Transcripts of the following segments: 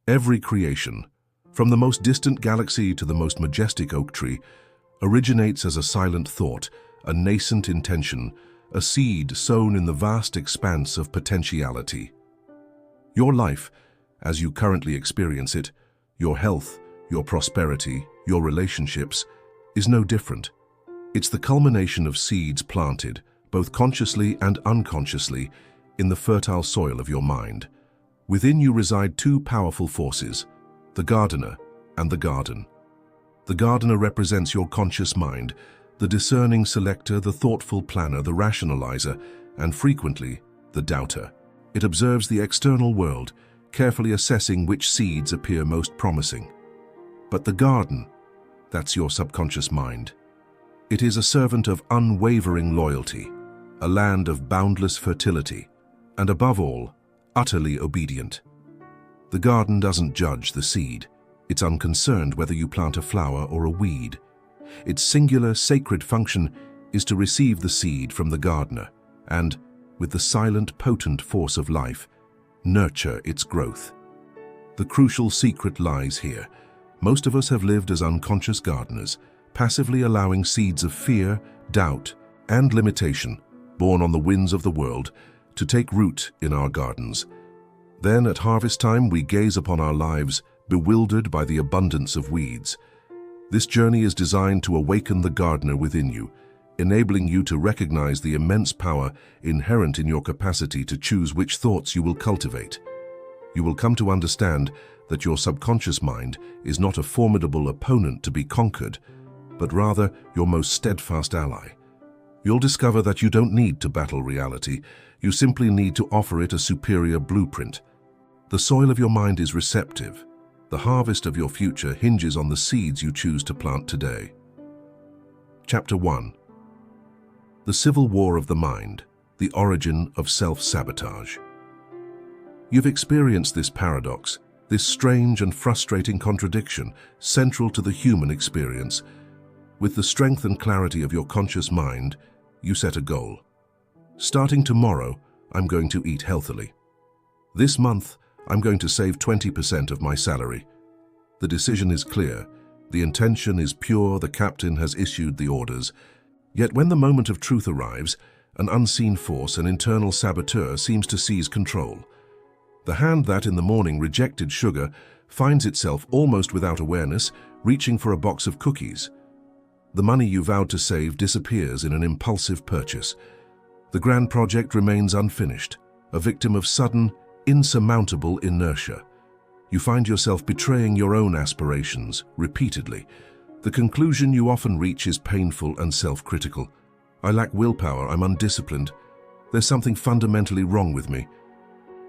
Every creation, from the most distant galaxy to the most majestic oak tree, originates as a silent thought, a nascent intention, a seed sown in the vast expanse of potentiality. Your life, as you currently experience it, your health, your prosperity, your relationships, is no different. It's the culmination of seeds planted, both consciously and unconsciously, in the fertile soil of your mind. Within you reside two powerful forces, the gardener and the garden. The gardener represents your conscious mind, the discerning selector, the thoughtful planner, the rationalizer, and frequently, the doubter. It observes the external world, carefully assessing which seeds appear most promising. But the garden, that's your subconscious mind. It is a servant of unwavering loyalty, a land of boundless fertility, and above all, utterly obedient. The garden doesn't judge the seed. It's unconcerned whether you plant a flower or a weed. Its singular, sacred function is to receive the seed from the gardener and, with the silent, potent force of life, nurture its growth. The crucial secret lies here. Most of us have lived as unconscious gardeners, passively allowing seeds of fear, doubt, and limitation, born on the winds of the world, to take root in our gardens. Then, at harvest time, we gaze upon our lives, bewildered by the abundance of weeds. This journey is designed to awaken the gardener within you, enabling you to recognize the immense power inherent in your capacity to choose which thoughts you will cultivate. You will come to understand that your subconscious mind is not a formidable opponent to be conquered, but rather your most steadfast ally. You'll discover that you don't need to battle reality, you simply need to offer it a superior blueprint. The soil of your mind is receptive. The harvest of your future hinges on the seeds you choose to plant today. Chapter 1. The Civil War of the Mind, the Origin of Self-Sabotage. You've experienced this paradox, this strange and frustrating contradiction central to the human experience. With the strength and clarity of your conscious mind, you set a goal. Starting tomorrow, I'm going to eat healthily. This month, I'm going to save 20% of my salary. The decision is clear, the intention is pure, the captain has issued the orders. Yet when the moment of truth arrives, an unseen force, an internal saboteur, seems to seize control. The hand that in the morning rejected sugar finds itself almost without awareness reaching for a box of cookies. The money you vowed to save disappears in an impulsive purchase. The grand project remains unfinished, a victim of sudden, insurmountable inertia. You find yourself betraying your own aspirations repeatedly. The conclusion you often reach is painful and self-critical. I lack willpower, I'm undisciplined. There's something fundamentally wrong with me.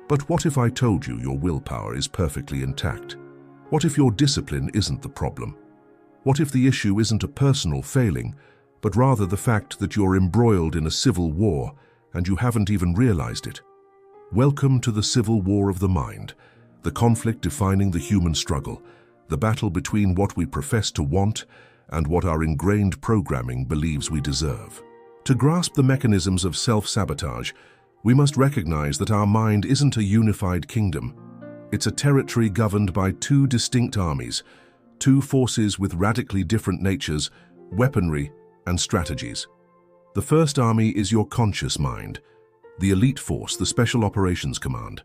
But what if I told you your willpower is perfectly intact? What if your discipline isn't the problem? What if the issue isn't a personal failing, but rather the fact that you're embroiled in a civil war and you haven't even realized it? Welcome to the civil war of the mind, the conflict defining the human struggle, the battle between what we profess to want and what our ingrained programming believes we deserve. To grasp the mechanisms of self-sabotage, we must recognize that our mind isn't a unified kingdom. It's a territory governed by two distinct armies, two forces with radically different natures, weaponry, and strategies. The first army is your conscious mind, the elite force, the Special Operations Command.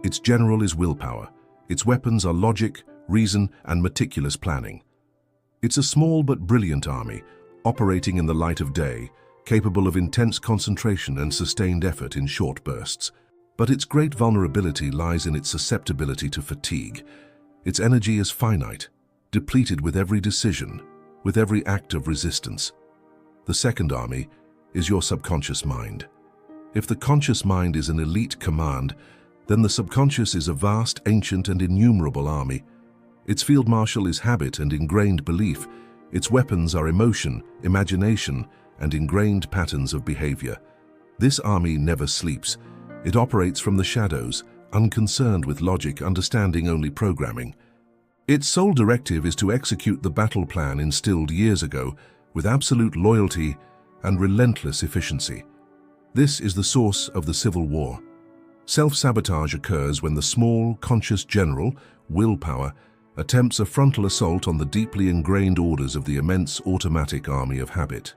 Its general is willpower. Its weapons are logic, reason, and meticulous planning. It's a small but brilliant army, operating in the light of day, capable of intense concentration and sustained effort in short bursts. But its great vulnerability lies in its susceptibility to fatigue. Its energy is finite, depleted with every decision, with every act of resistance. The second army is your subconscious mind. If the conscious mind is an elite command, then the subconscious is a vast, ancient, and innumerable army. Its field marshal is habit and ingrained belief. Its weapons are emotion, imagination, and ingrained patterns of behavior. This army never sleeps. It operates from the shadows, unconcerned with logic, understanding only programming. Its sole directive is to execute the battle plan instilled years ago with absolute loyalty and relentless efficiency. This is the source of the Civil War. Self-sabotage occurs when the small, conscious general, willpower, attempts a frontal assault on the deeply ingrained orders of the immense automatic army of habit.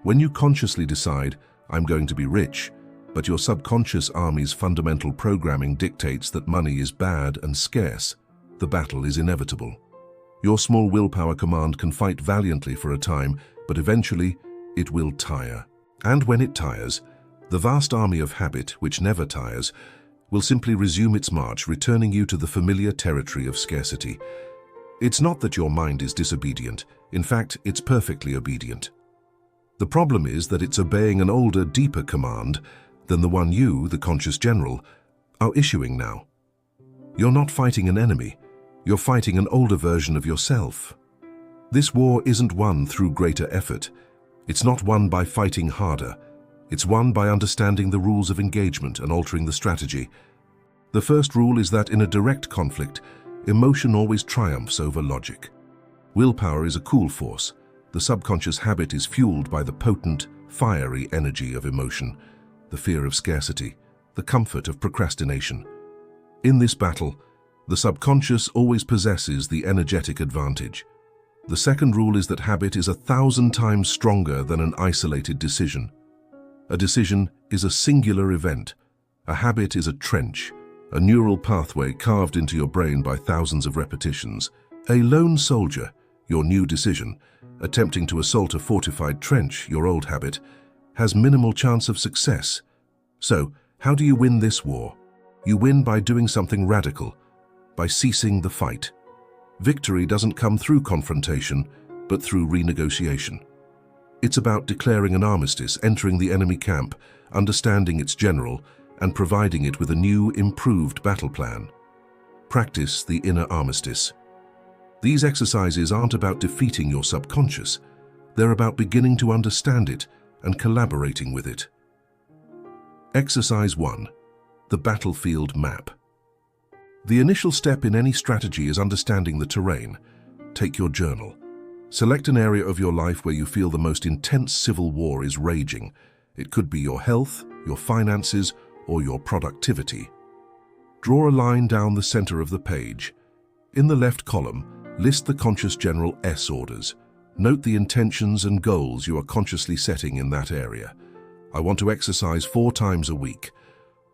When you consciously decide, "I'm going to be rich," but your subconscious army's fundamental programming dictates that money is bad and scarce, the battle is inevitable. Your small willpower command can fight valiantly for a time, but eventually it will tire. And when it tires, the vast army of habit, which never tires, will simply resume its march, returning you to the familiar territory of scarcity. It's not that your mind is disobedient. In fact, it's perfectly obedient. The problem is that it's obeying an older, deeper command than the one you, the conscious general, are issuing now. You're not fighting an enemy. You're fighting an older version of yourself. This war isn't won through greater effort. It's not won by fighting harder. It's won by understanding the rules of engagement and altering the strategy. The first rule is that in a direct conflict, emotion always triumphs over logic. Willpower is a cool force. The subconscious habit is fueled by the potent, fiery energy of emotion, the fear of scarcity, the comfort of procrastination. In this battle, the subconscious always possesses the energetic advantage. The second rule is that habit is 1,000 times stronger than an isolated decision. A decision is a singular event. A habit is a trench, a neural pathway carved into your brain by thousands of repetitions. A lone soldier, your new decision, attempting to assault a fortified trench, your old habit, has minimal chance of success. So, how do you win this war? You win by doing something radical, by ceasing the fight. Victory doesn't come through confrontation, but through renegotiation. It's about declaring an armistice, entering the enemy camp, understanding its general, and providing it with a new, improved battle plan. Practice the inner armistice. These exercises aren't about defeating your subconscious. They're about beginning to understand it and collaborating with it. Exercise 1. The battlefield map. The initial step in any strategy is understanding the terrain. Take your journal. Select an area of your life where you feel the most intense civil war is raging. It could be your health, your finances, or your productivity. Draw a line down the center of the page. In the left column, list the conscious general S orders. Note the intentions and goals you are consciously setting in that area. I want to exercise 4 times a week.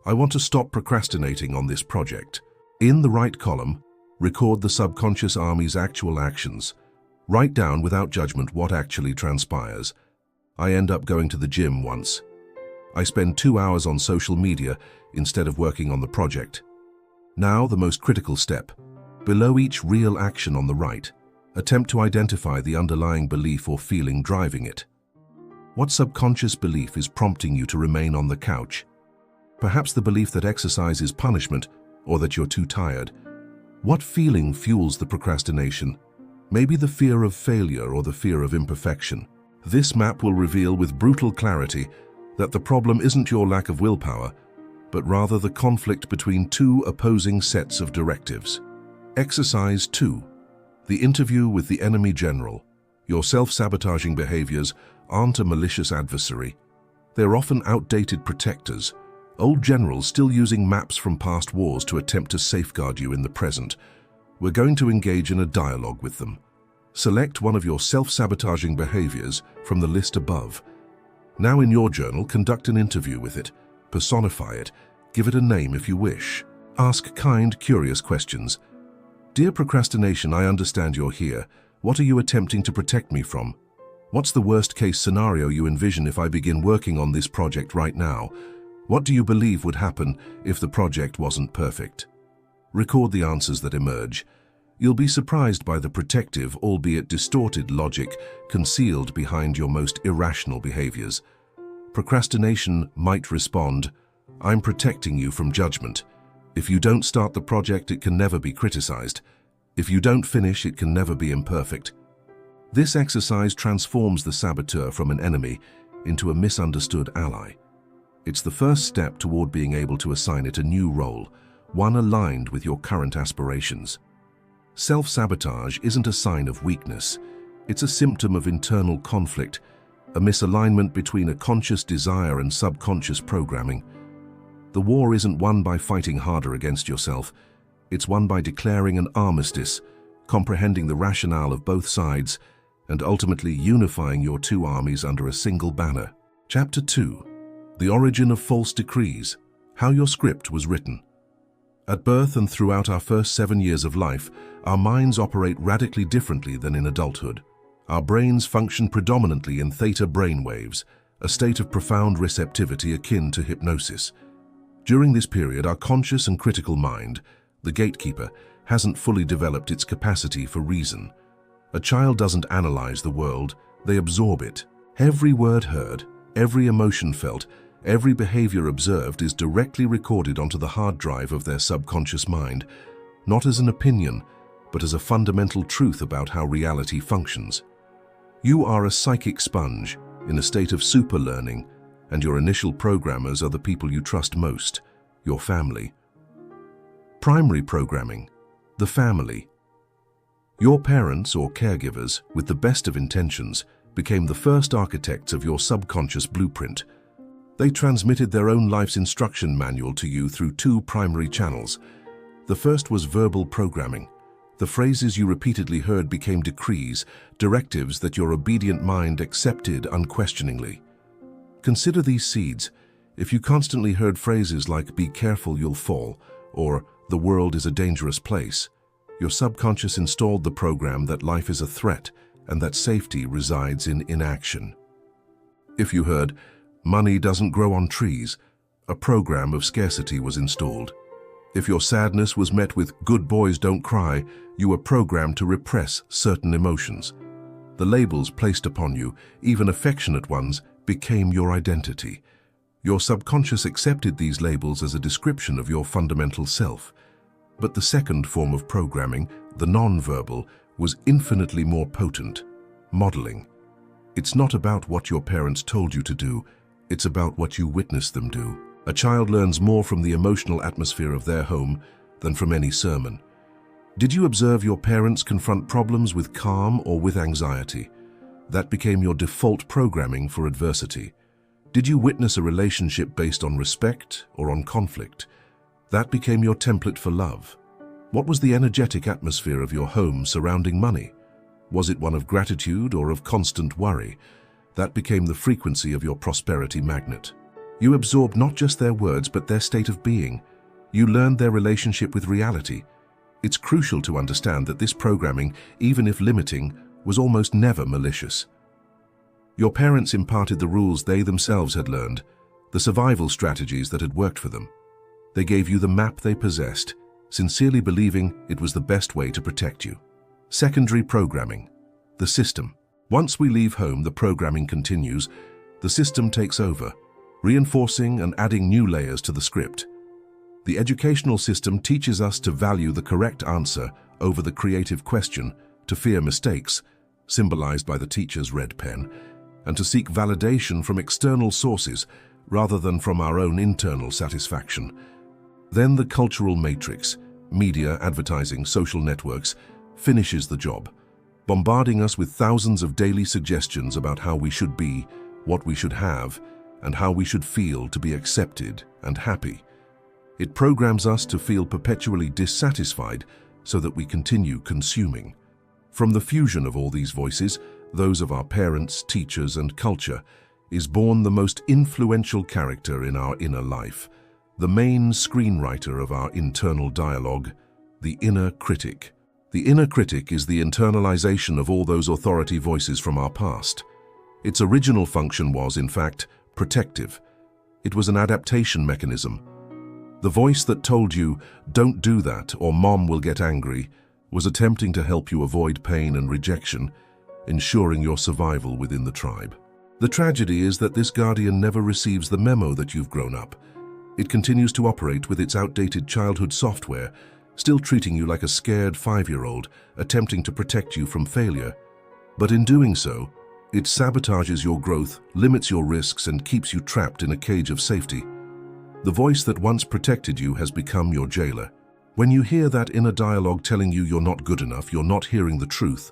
I want to stop procrastinating on this project. In the right column, record the subconscious army's actual actions. Write down without judgment what actually transpires. I end up going to the gym once. I spend 2 hours on social media instead of working on the project. Now the most critical step. Below each real action on the right, attempt to identify the underlying belief or feeling driving it. What subconscious belief is prompting you to remain on the couch? Perhaps the belief that exercise is punishment or that you're too tired. What feeling fuels the procrastination? Maybe the fear of failure or the fear of imperfection. This map will reveal with brutal clarity that the problem isn't your lack of willpower, but rather the conflict between 2 opposing sets of directives. Exercise 2. The interview with the enemy general. Your self-sabotaging behaviors aren't a malicious adversary. They're often outdated protectors, old generals still using maps from past wars to attempt to safeguard you in the present. We're going to engage in a dialogue with them. Select one of your self-sabotaging behaviors from the list above. Now in your journal, conduct an interview with it. Personify it. Give it a name if you wish. Ask kind, curious questions. Dear procrastination, I understand you're here. What are you attempting to protect me from? What's the worst-case scenario you envision if I begin working on this project right now? What do you believe would happen if the project wasn't perfect? Record the answers that emerge. You'll be surprised by the protective, albeit distorted logic concealed behind your most irrational behaviors. Procrastination might respond, "I'm protecting you from judgment. If you don't start the project, it can never be criticized. If you don't finish, it can never be imperfect." This exercise transforms the saboteur from an enemy into a misunderstood ally. It's the first step toward being able to assign it a new role, one aligned with your current aspirations. Self-sabotage isn't a sign of weakness. It's a symptom of internal conflict, a misalignment between a conscious desire and subconscious programming. The war isn't won by fighting harder against yourself. It's won by declaring an armistice, comprehending the rationale of both sides, and ultimately unifying your two armies under a single banner. Chapter 2. The Origin of False Decrees. How your script was written. At birth and throughout our first 7 years of life, our minds operate radically differently than in adulthood. Our brains function predominantly in theta brainwaves, a state of profound receptivity akin to hypnosis. During this period, our conscious and critical mind, the gatekeeper, hasn't fully developed its capacity for reason. A child doesn't analyze the world, they absorb it. Every word heard, every emotion felt, every behavior observed is directly recorded onto the hard drive of their subconscious mind, not as an opinion, but as a fundamental truth about how reality functions. You are a psychic sponge in a state of super learning, and your initial programmers are the people you trust most, your family. Primary programming, the family. Your parents or caregivers, with the best of intentions, became the first architects of your subconscious blueprint. They transmitted their own life's instruction manual to you through 2 primary channels. The first was verbal programming. The phrases you repeatedly heard became decrees, directives that your obedient mind accepted unquestioningly. Consider these seeds. If you constantly heard phrases like "be careful, you'll fall," or "the world is a dangerous place," your subconscious installed the program that life is a threat and that safety resides in inaction. If you heard "money doesn't grow on trees," a program of scarcity was installed. If your sadness was met with "good boys don't cry," you were programmed to repress certain emotions. The labels placed upon you, even affectionate ones, became your identity. Your subconscious accepted these labels as a description of your fundamental self. But the second form of programming, the non-verbal, was infinitely more potent: modeling. It's not about what your parents told you to do, it's about what you witnessed them do. A child learns more from the emotional atmosphere of their home than from any sermon. Did you observe your parents confront problems with calm or with anxiety? That became your default programming for adversity. Did you witness a relationship based on respect or on conflict? That became your template for love. What was the energetic atmosphere of your home surrounding money? Was it one of gratitude or of constant worry? That became the frequency of your prosperity magnet. You absorbed not just their words, but their state of being. You learned their relationship with reality. It's crucial to understand that this programming, even if limiting, was almost never malicious. Your parents imparted the rules they themselves had learned, the survival strategies that had worked for them. They gave you the map they possessed, sincerely believing it was the best way to protect you. Secondary programming, the system. Once we leave home, the programming continues. The system takes over, reinforcing and adding new layers to the script. The educational system teaches us to value the correct answer over the creative question, to fear mistakes, symbolized by the teacher's red pen, and to seek validation from external sources rather than from our own internal satisfaction. Then the cultural matrix, media, advertising, social networks, finishes the job, bombarding us with thousands of daily suggestions about how we should be, what we should have, and how we should feel to be accepted and happy. It programs us to feel perpetually dissatisfied so that we continue consuming. From the fusion of all these voices, those of our parents, teachers, and culture, is born the most influential character in our inner life, the main screenwriter of our internal dialogue, the inner critic. The inner critic is the internalization of all those authority voices from our past. Its original function was, in fact, protective. It was an adaptation mechanism. The voice that told you, "Don't do that, or Mom will get angry," was attempting to help you avoid pain and rejection, ensuring your survival within the tribe. The tragedy is that this guardian never receives the memo that you've grown up. It continues to operate with its outdated childhood software, still treating you like a scared 5-year-old, attempting to protect you from failure. But in doing so, it sabotages your growth, limits your risks, and keeps you trapped in a cage of safety. The voice that once protected you has become your jailer. When you hear that inner dialogue telling you you're not good enough, you're not hearing the truth.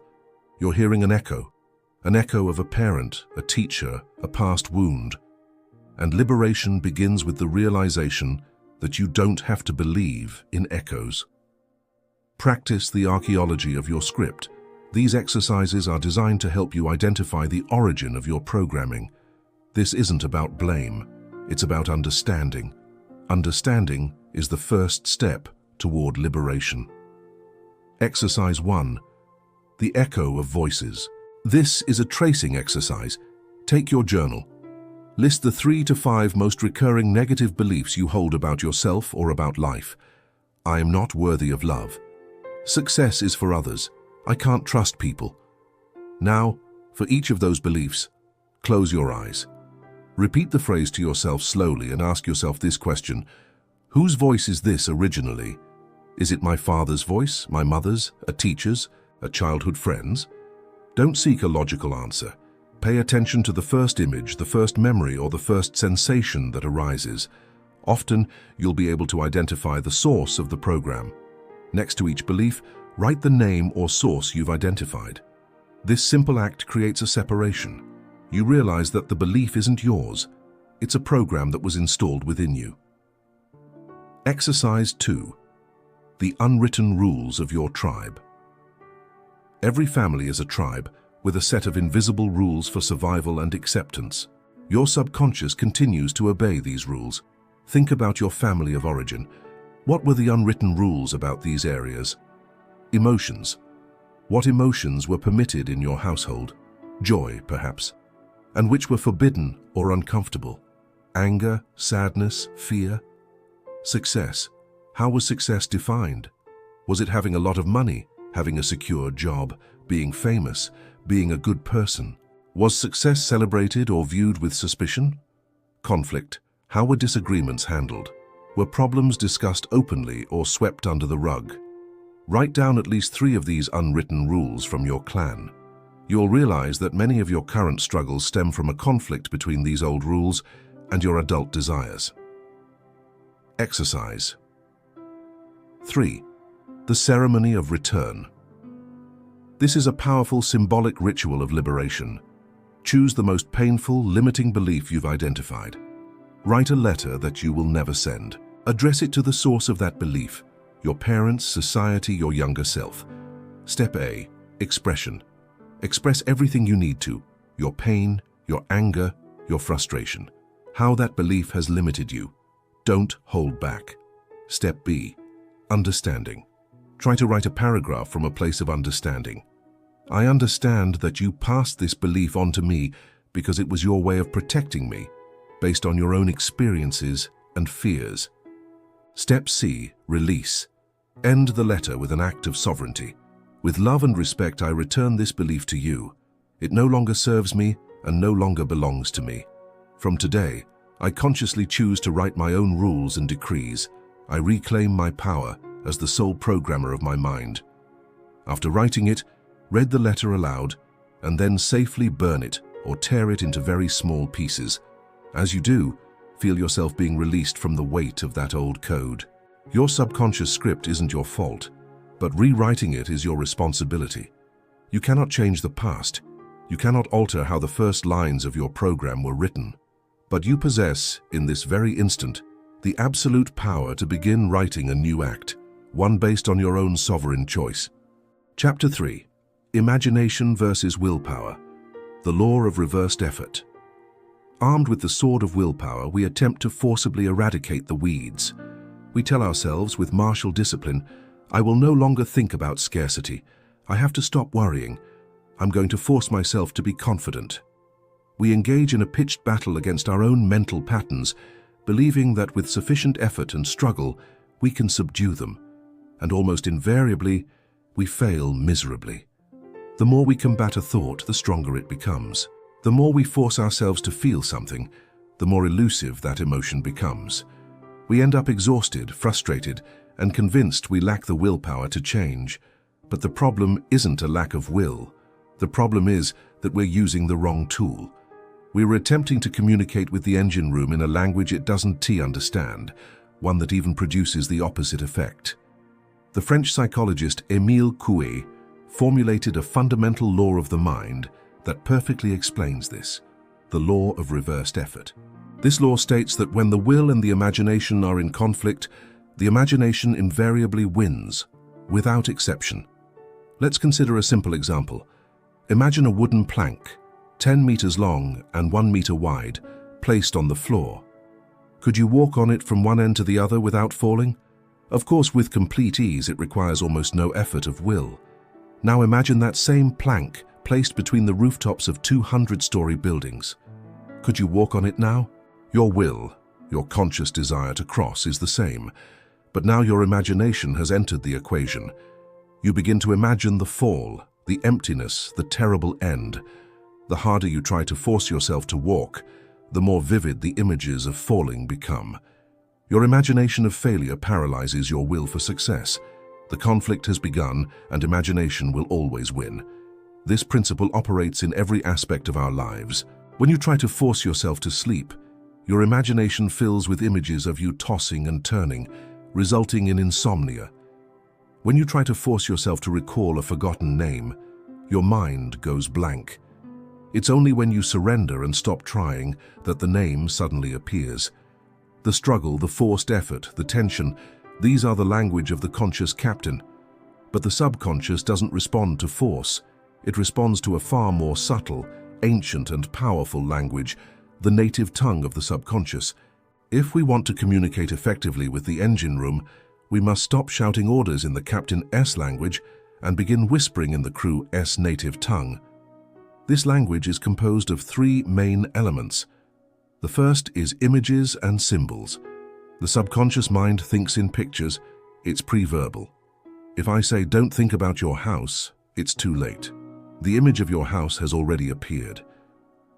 You're hearing an echo of a parent, a teacher, a past wound. And liberation begins with the realization that you don't have to believe in echoes. Practice the archaeology of your script. These exercises are designed to help you identify the origin of your programming. This isn't about blame, it's about understanding. Understanding is the first step toward liberation. Exercise 1. The echo of voices. This is a tracing exercise. Take your journal. List the 3 to 5 most recurring negative beliefs you hold about yourself or about life. I am not worthy of love. Success is for others. I can't trust people. Now, for each of those beliefs, close your eyes. Repeat the phrase to yourself slowly and ask yourself this question: whose voice is this originally? Is it my father's voice, my mother's, a teacher's, a childhood friend's? Don't seek a logical answer. Pay attention to the first image, the first memory, or the first sensation that arises. Often, you'll be able to identify the source of the program. Next to each belief, write the name or source you've identified. This simple act creates a separation. You realize that the belief isn't yours. It's a program that was installed within you. Exercise 2. The unwritten rules of your tribe. Every family is a tribe with a set of invisible rules for survival and acceptance. Your subconscious continues to obey these rules. Think about your family of origin. What were the unwritten rules about these areas? Emotions. What emotions were permitted in your household? Joy, perhaps. And which were forbidden or uncomfortable? Anger, sadness, fear? Success. How was success defined? Was it having a lot of money, having a secure job, being famous, being a good person? Was success celebrated or viewed with suspicion? Conflict. How were disagreements handled? Were problems discussed openly or swept under the rug? Write down at least 3 of these unwritten rules from your clan. You'll realize that many of your current struggles stem from a conflict between these old rules and your adult desires. Exercise 3. The ceremony of return. This is a powerful symbolic ritual of liberation. Choose the most painful, limiting belief you've identified. Write a letter that you will never send. Address it to the source of that belief, your parents, society, your younger self. Step A. Expression. Express everything you need to, your pain, your anger, your frustration, how that belief has limited you. Don't hold back. Step B. Understanding. Try to write a paragraph from a place of understanding. I understand that you passed this belief on to me because it was your way of protecting me, based on your own experiences and fears. Step C. Release. End the letter with an act of sovereignty. With love and respect, I return this belief to you. It no longer serves me and no longer belongs to me. From today, I consciously choose to write my own rules and decrees. I reclaim my power as the sole programmer of my mind. After writing it, read the letter aloud, and then safely burn it or tear it into very small pieces. As you do, feel yourself being released from the weight of that old code. Your subconscious script isn't your fault, but rewriting it is your responsibility. You cannot change the past. You cannot alter how the first lines of your program were written. But you possess, in this very instant, the absolute power to begin writing a new act, one based on your own sovereign choice. Chapter 3. Imagination versus willpower. The law of reversed effort. Armed with the sword of willpower, we attempt to forcibly eradicate the weeds. We tell ourselves with martial discipline, I will no longer think about scarcity. I have to stop worrying. I'm going to force myself to be confident. We engage in a pitched battle against our own mental patterns, believing that with sufficient effort and struggle, we can subdue them. And almost invariably, we fail miserably. The more we combat a thought, the stronger it becomes. The more we force ourselves to feel something, the more elusive that emotion becomes. We end up exhausted, frustrated, and convinced we lack the willpower to change. But the problem isn't a lack of will. The problem is that we're using the wrong tool. We were attempting to communicate with the engine room in a language it doesn't understand, one that even produces the opposite effect. The French psychologist Émile Coué formulated a fundamental law of the mind that perfectly explains this, the law of reversed effort. This law states that when the will and the imagination are in conflict, the imagination invariably wins, without exception. Let's consider a simple example. Imagine a wooden plank, 10 meters long and 1 meter wide, placed on the floor. Could you walk on it from one end to the other without falling? Of course, with complete ease, it requires almost no effort of will. Now imagine that same plank placed between the rooftops of 200-story buildings. Could you walk on it now? Your will, your conscious desire to cross, is the same, but now your imagination has entered the equation. You begin to imagine the fall, the emptiness, the terrible end. The harder you try to force yourself to walk, the more vivid the images of falling become. Your imagination of failure paralyzes your will for success. The conflict has begun, and imagination will always win. This principle operates in every aspect of our lives. When you try to force yourself to sleep, your imagination fills with images of you tossing and turning, resulting in insomnia. When you try to force yourself to recall a forgotten name, your mind goes blank. It's only when you surrender and stop trying that the name suddenly appears. The struggle, the forced effort, the tension, these are the language of the conscious captain. But the subconscious doesn't respond to force. It responds to a far more subtle, ancient and powerful language, the native tongue of the subconscious. If we want to communicate effectively with the engine room, we must stop shouting orders in the Captain S language and begin whispering in the Crew S native tongue. This language is composed of 3 main elements. The first is images and symbols. The subconscious mind thinks in pictures. It's pre-verbal. If I say, "Don't think about your house," it's too late. The image of your house has already appeared.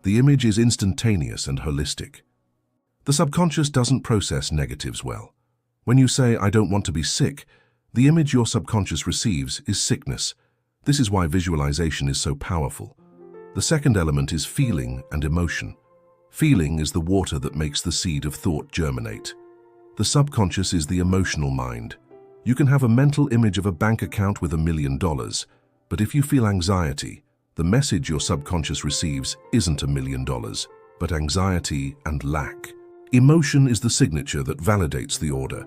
The image is instantaneous and holistic. The subconscious doesn't process negatives well. When you say, "I don't want to be sick," the image your subconscious receives is sickness. This is why visualization is so powerful. The second element is feeling and emotion. Feeling is the water that makes the seed of thought germinate. The subconscious is the emotional mind. You can have a mental image of a bank account with $1 million, but if you feel anxiety, the message your subconscious receives isn't $1 million, but anxiety and lack. Emotion is the signature that validates the order.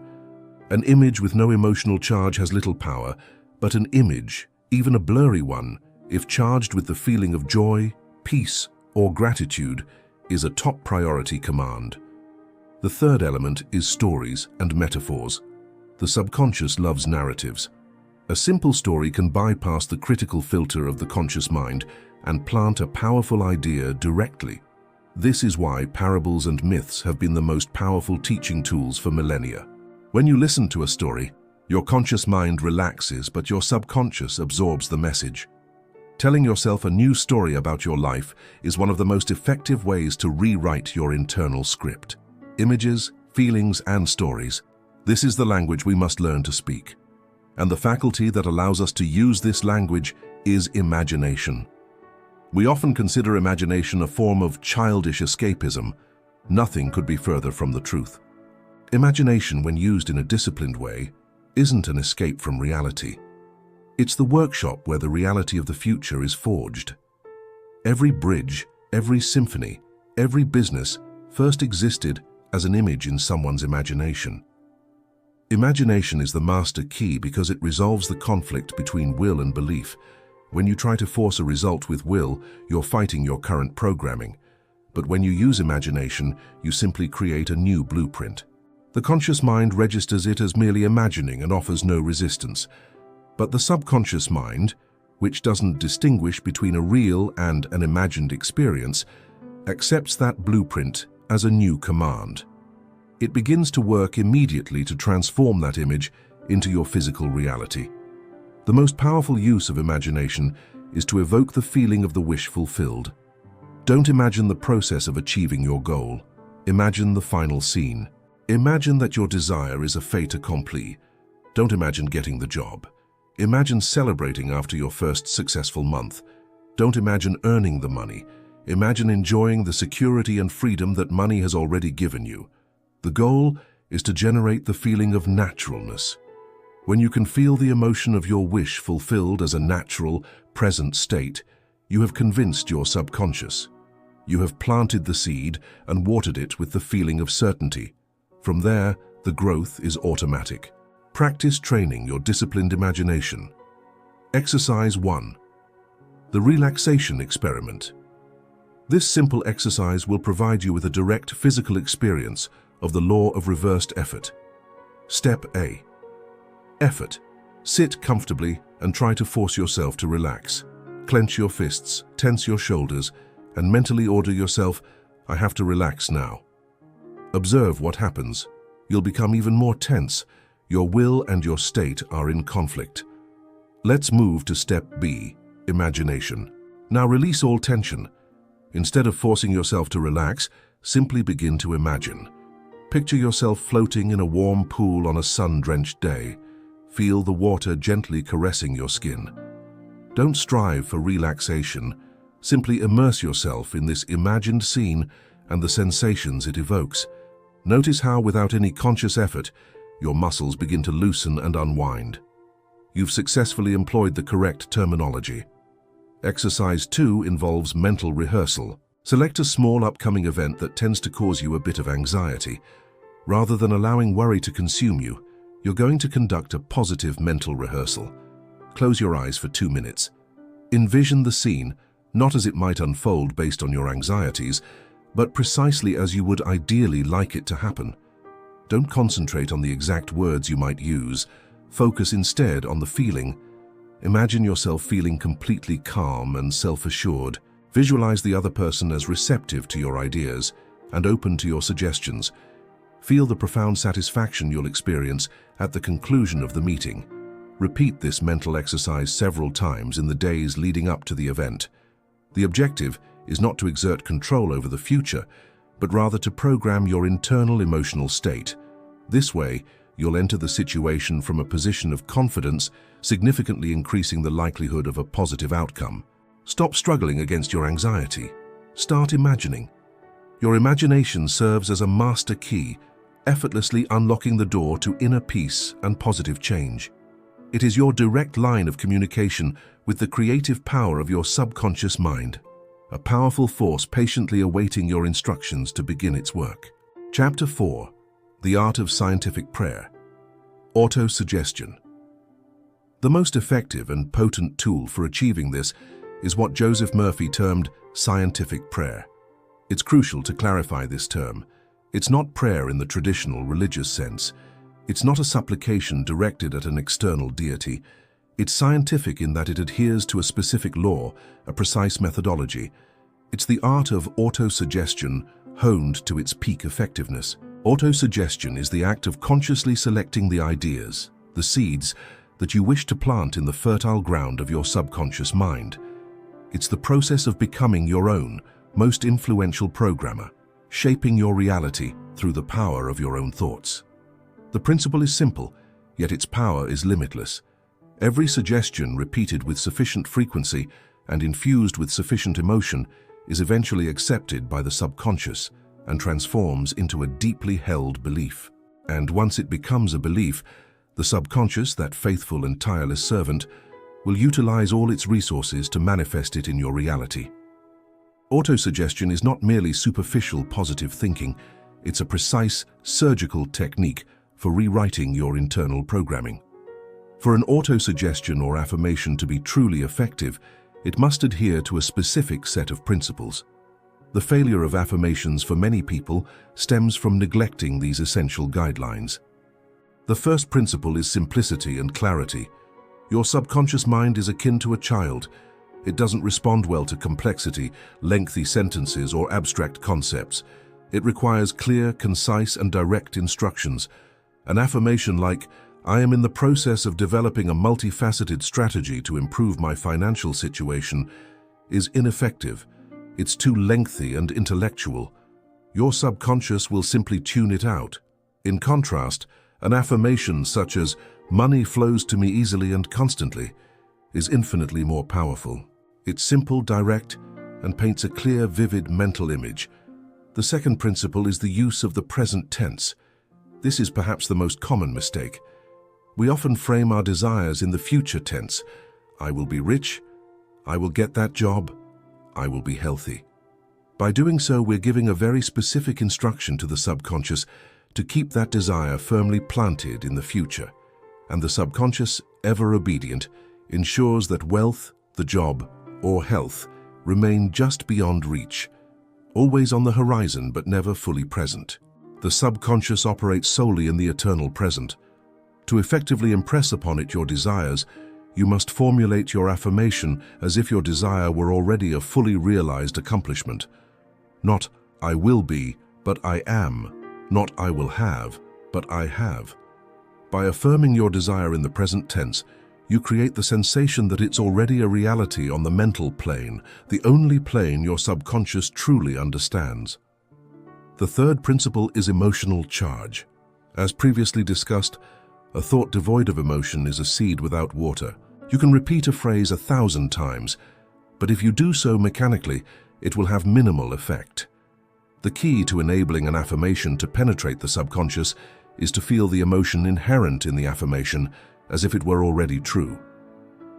An image with no emotional charge has little power, but an image, even a blurry one, if charged with the feeling of joy, peace, or gratitude, is a top priority command. The third element is stories and metaphors. The subconscious loves narratives. A simple story can bypass the critical filter of the conscious mind and plant a powerful idea directly. This is why parables and myths have been the most powerful teaching tools for millennia. When you listen to a story, your conscious mind relaxes, but your subconscious absorbs the message. Telling yourself a new story about your life is one of the most effective ways to rewrite your internal script. Images, feelings, and stories. This is the language we must learn to speak. And the faculty that allows us to use this language is imagination. We often consider imagination a form of childish escapism. Nothing could be further from the truth. Imagination, when used in a disciplined way, isn't an escape from reality. It's the workshop where the reality of the future is forged. Every bridge, every symphony, every business first existed as an image in someone's imagination. Imagination is the master key because it resolves the conflict between will and belief. When you try to force a result with will, you're fighting your current programming. But when you use imagination, you simply create a new blueprint. The conscious mind registers it as merely imagining and offers no resistance. But the subconscious mind, which doesn't distinguish between a real and an imagined experience, accepts that blueprint as a new command. It begins to work immediately to transform that image into your physical reality. The most powerful use of imagination is to evoke the feeling of the wish fulfilled. Don't imagine the process of achieving your goal. Imagine the final scene. Imagine that your desire is a fait accompli. Don't imagine getting the job. Imagine celebrating after your first successful month. Don't imagine earning the money. Imagine enjoying the security and freedom that money has already given you. The goal is to generate the feeling of naturalness. When you can feel the emotion of your wish fulfilled as a natural, present state, you have convinced your subconscious. You have planted the seed and watered it with the feeling of certainty. From there, the growth is automatic. Practice training your disciplined imagination. Exercise 1. The relaxation experiment. This simple exercise will provide you with a direct physical experience of the law of reversed effort. Step A. Effort. Sit comfortably and try to force yourself to relax. Clench your fists, tense your shoulders, and mentally order yourself, I have to relax now. Observe what happens. You'll become even more tense. Your will and your state are in conflict. Let's move to step B, imagination. Now release all tension. Instead of forcing yourself to relax, simply begin to imagine. Picture yourself floating in a warm pool on a sun-drenched day. Feel the water gently caressing your skin. Don't strive for relaxation. Simply immerse yourself in this imagined scene and the sensations it evokes. Notice how, without any conscious effort, your muscles begin to loosen and unwind. You've successfully employed the correct terminology. Exercise 2 involves mental rehearsal. Select a small upcoming event that tends to cause you a bit of anxiety. Rather than allowing worry to consume you, you're going to conduct a positive mental rehearsal. Close your eyes for 2 minutes. Envision the scene, not as it might unfold based on your anxieties, but precisely as you would ideally like it to happen. Don't concentrate on the exact words you might use. Focus instead on the feeling. Imagine yourself feeling completely calm and self-assured. Visualize the other person as receptive to your ideas and open to your suggestions. Feel the profound satisfaction you'll experience at the conclusion of the meeting. Repeat this mental exercise several times in the days leading up to the event. The objective is not to exert control over the future, but rather to program your internal emotional state. This way, you'll enter the situation from a position of confidence, significantly increasing the likelihood of a positive outcome. Stop struggling against your anxiety. Start imagining. Your imagination serves as a master key, effortlessly unlocking the door to inner peace and positive change. It is your direct line of communication with the creative power of your subconscious mind, a powerful force patiently awaiting your instructions to begin its work. Chapter 4. The Art of Scientific Prayer. Autosuggestion. The most effective and potent tool for achieving this is what Joseph Murphy termed scientific prayer. It's crucial to clarify this term. It's not prayer in the traditional religious sense. It's not a supplication directed at an external deity. It's scientific in that it adheres to a specific law, a precise methodology. It's the art of autosuggestion honed to its peak effectiveness. Autosuggestion is the act of consciously selecting the ideas, the seeds, that you wish to plant in the fertile ground of your subconscious mind. It's the process of becoming your own, most influential programmer, shaping your reality through the power of your own thoughts. The principle is simple, yet its power is limitless. Every suggestion repeated with sufficient frequency and infused with sufficient emotion is eventually accepted by the subconscious and transforms into a deeply held belief. And once it becomes a belief, the subconscious, that faithful and tireless servant, will utilize all its resources to manifest it in your reality. Autosuggestion is not merely superficial positive thinking, it's a precise, surgical technique for rewriting your internal programming. For an autosuggestion or affirmation to be truly effective, it must adhere to a specific set of principles. The failure of affirmations for many people stems from neglecting these essential guidelines. The first principle is simplicity and clarity. Your subconscious mind is akin to a child. It doesn't respond well to complexity, lengthy sentences, or abstract concepts. It requires clear, concise, and direct instructions. An affirmation like, I am in the process of developing a multifaceted strategy to improve my financial situation, is ineffective. It's too lengthy and intellectual. Your subconscious will simply tune it out. In contrast, an affirmation such as, money flows to me easily and constantly, is infinitely more powerful. It's simple, direct, and paints a clear, vivid mental image. The second principle is the use of the present tense. This is perhaps the most common mistake. We often frame our desires in the future tense. I will be rich, I will get that job, I will be healthy. By doing so, we're giving a very specific instruction to the subconscious to keep that desire firmly planted in the future. And the subconscious, ever obedient, ensures that wealth, the job, or health remain just beyond reach, always on the horizon but never fully present. The subconscious operates solely in the eternal present. To effectively impress upon it your desires, you must formulate your affirmation as if your desire were already a fully realized accomplishment. Not, I will be, but I am. Not, I will have, but I have. By affirming your desire in the present tense, you create the sensation that it's already a reality on the mental plane, the only plane your subconscious truly understands. The third principle is emotional charge. As previously discussed, a thought devoid of emotion is a seed without water. You can repeat a phrase 1,000 times, but if you do so mechanically, it will have minimal effect. The key to enabling an affirmation to penetrate the subconscious is to feel the emotion inherent in the affirmation as if it were already true.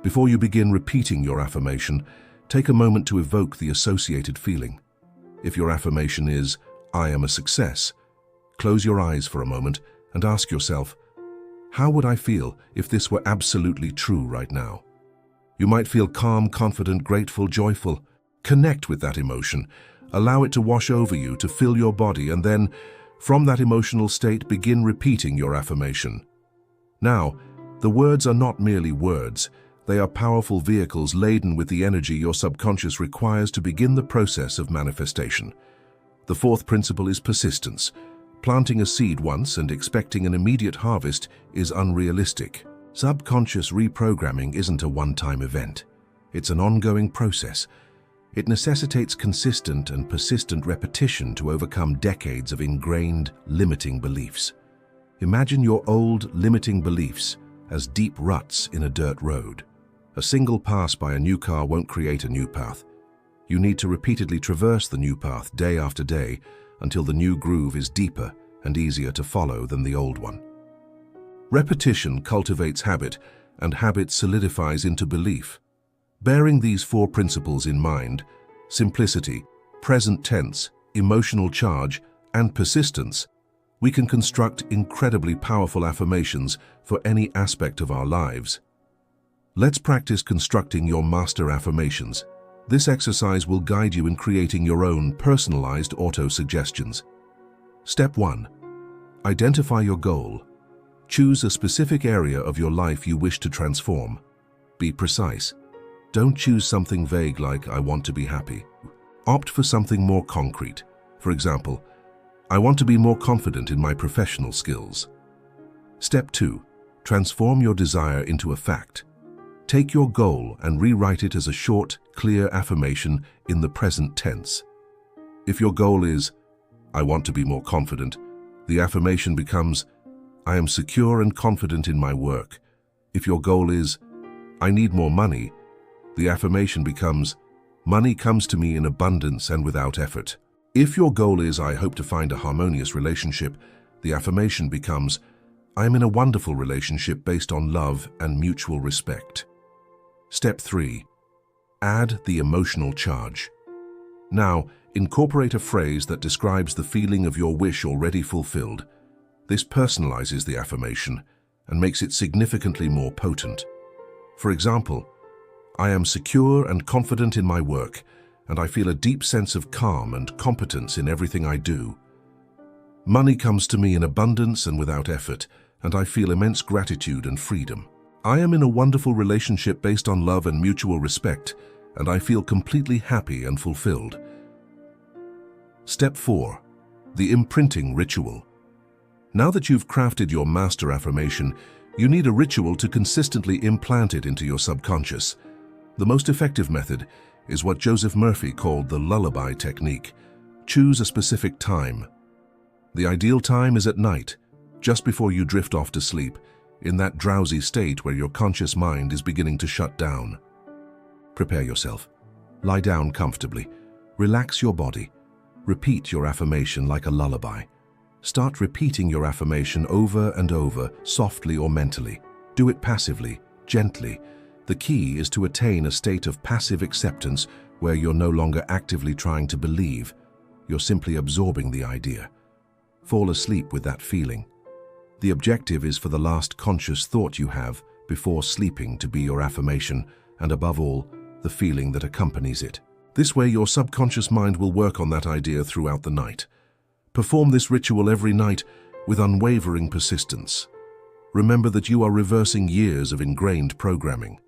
Before you begin repeating your affirmation, take a moment to evoke the associated feeling. If your affirmation is, I am a success, close your eyes for a moment and ask yourself, how would I feel if this were absolutely true right now? You might feel calm, confident, grateful, joyful. Connect with that emotion. Allow it to wash over you, to fill your body, and then, from that emotional state, begin repeating your affirmation. Now, the words are not merely words. They are powerful vehicles laden with the energy your subconscious requires to begin the process of manifestation. The fourth principle is persistence. Planting a seed once and expecting an immediate harvest is unrealistic. Subconscious reprogramming isn't a one-time event. It's an ongoing process. It necessitates consistent and persistent repetition to overcome decades of ingrained, limiting beliefs. Imagine your old, limiting beliefs as deep ruts in a dirt road. A single pass by a new car won't create a new path. You need to repeatedly traverse the new path day after day until the new groove is deeper and easier to follow than the old one. Repetition cultivates habit, and habit solidifies into belief. Bearing these four principles in mind, simplicity, present tense, emotional charge, and persistence, we can construct incredibly powerful affirmations for any aspect of our lives. Let's practice constructing your master affirmations. This exercise will guide you in creating your own personalized auto-suggestions. Step 1. Identify your goal. Choose a specific area of your life you wish to transform. Be precise. Don't choose something vague like, I want to be happy. Opt for something more concrete. For example, I want to be more confident in my professional skills. Step 2. Transform your desire into a fact. Take your goal and rewrite it as a short, clear affirmation in the present tense. If your goal is, I want to be more confident, the affirmation becomes, I am secure and confident in my work. If your goal is, I need more money, the affirmation becomes, money comes to me in abundance and without effort. If your goal is, I hope to find a harmonious relationship, the affirmation becomes, I am in a wonderful relationship based on love and mutual respect. Step 3. Add the emotional charge. Now, incorporate a phrase that describes the feeling of your wish already fulfilled. This personalizes the affirmation and makes it significantly more potent. For example, I am secure and confident in my work, and I feel a deep sense of calm and competence in everything I do. Money comes to me in abundance and without effort, and I feel immense gratitude and freedom. I am in a wonderful relationship based on love and mutual respect, and I feel completely happy and fulfilled. Step 4. The imprinting ritual. Now that you've crafted your master affirmation, you need a ritual to consistently implant it into your subconscious. The most effective method is what Joseph Murphy called the lullaby technique. Choose a specific time. The ideal time is at night, just before you drift off to sleep, in that drowsy state where your conscious mind is beginning to shut down. Prepare yourself. Lie down comfortably. Relax your body. Repeat your affirmation like a lullaby. Start repeating your affirmation over and over, softly or mentally. Do it passively, gently. The key is to attain a state of passive acceptance where you're no longer actively trying to believe, you're simply absorbing the idea. Fall asleep with that feeling. The objective is for the last conscious thought you have before sleeping to be your affirmation, and above all, the feeling that accompanies it. This way, your subconscious mind will work on that idea throughout the night. Perform this ritual every night with unwavering persistence. Remember that you are reversing years of ingrained programming.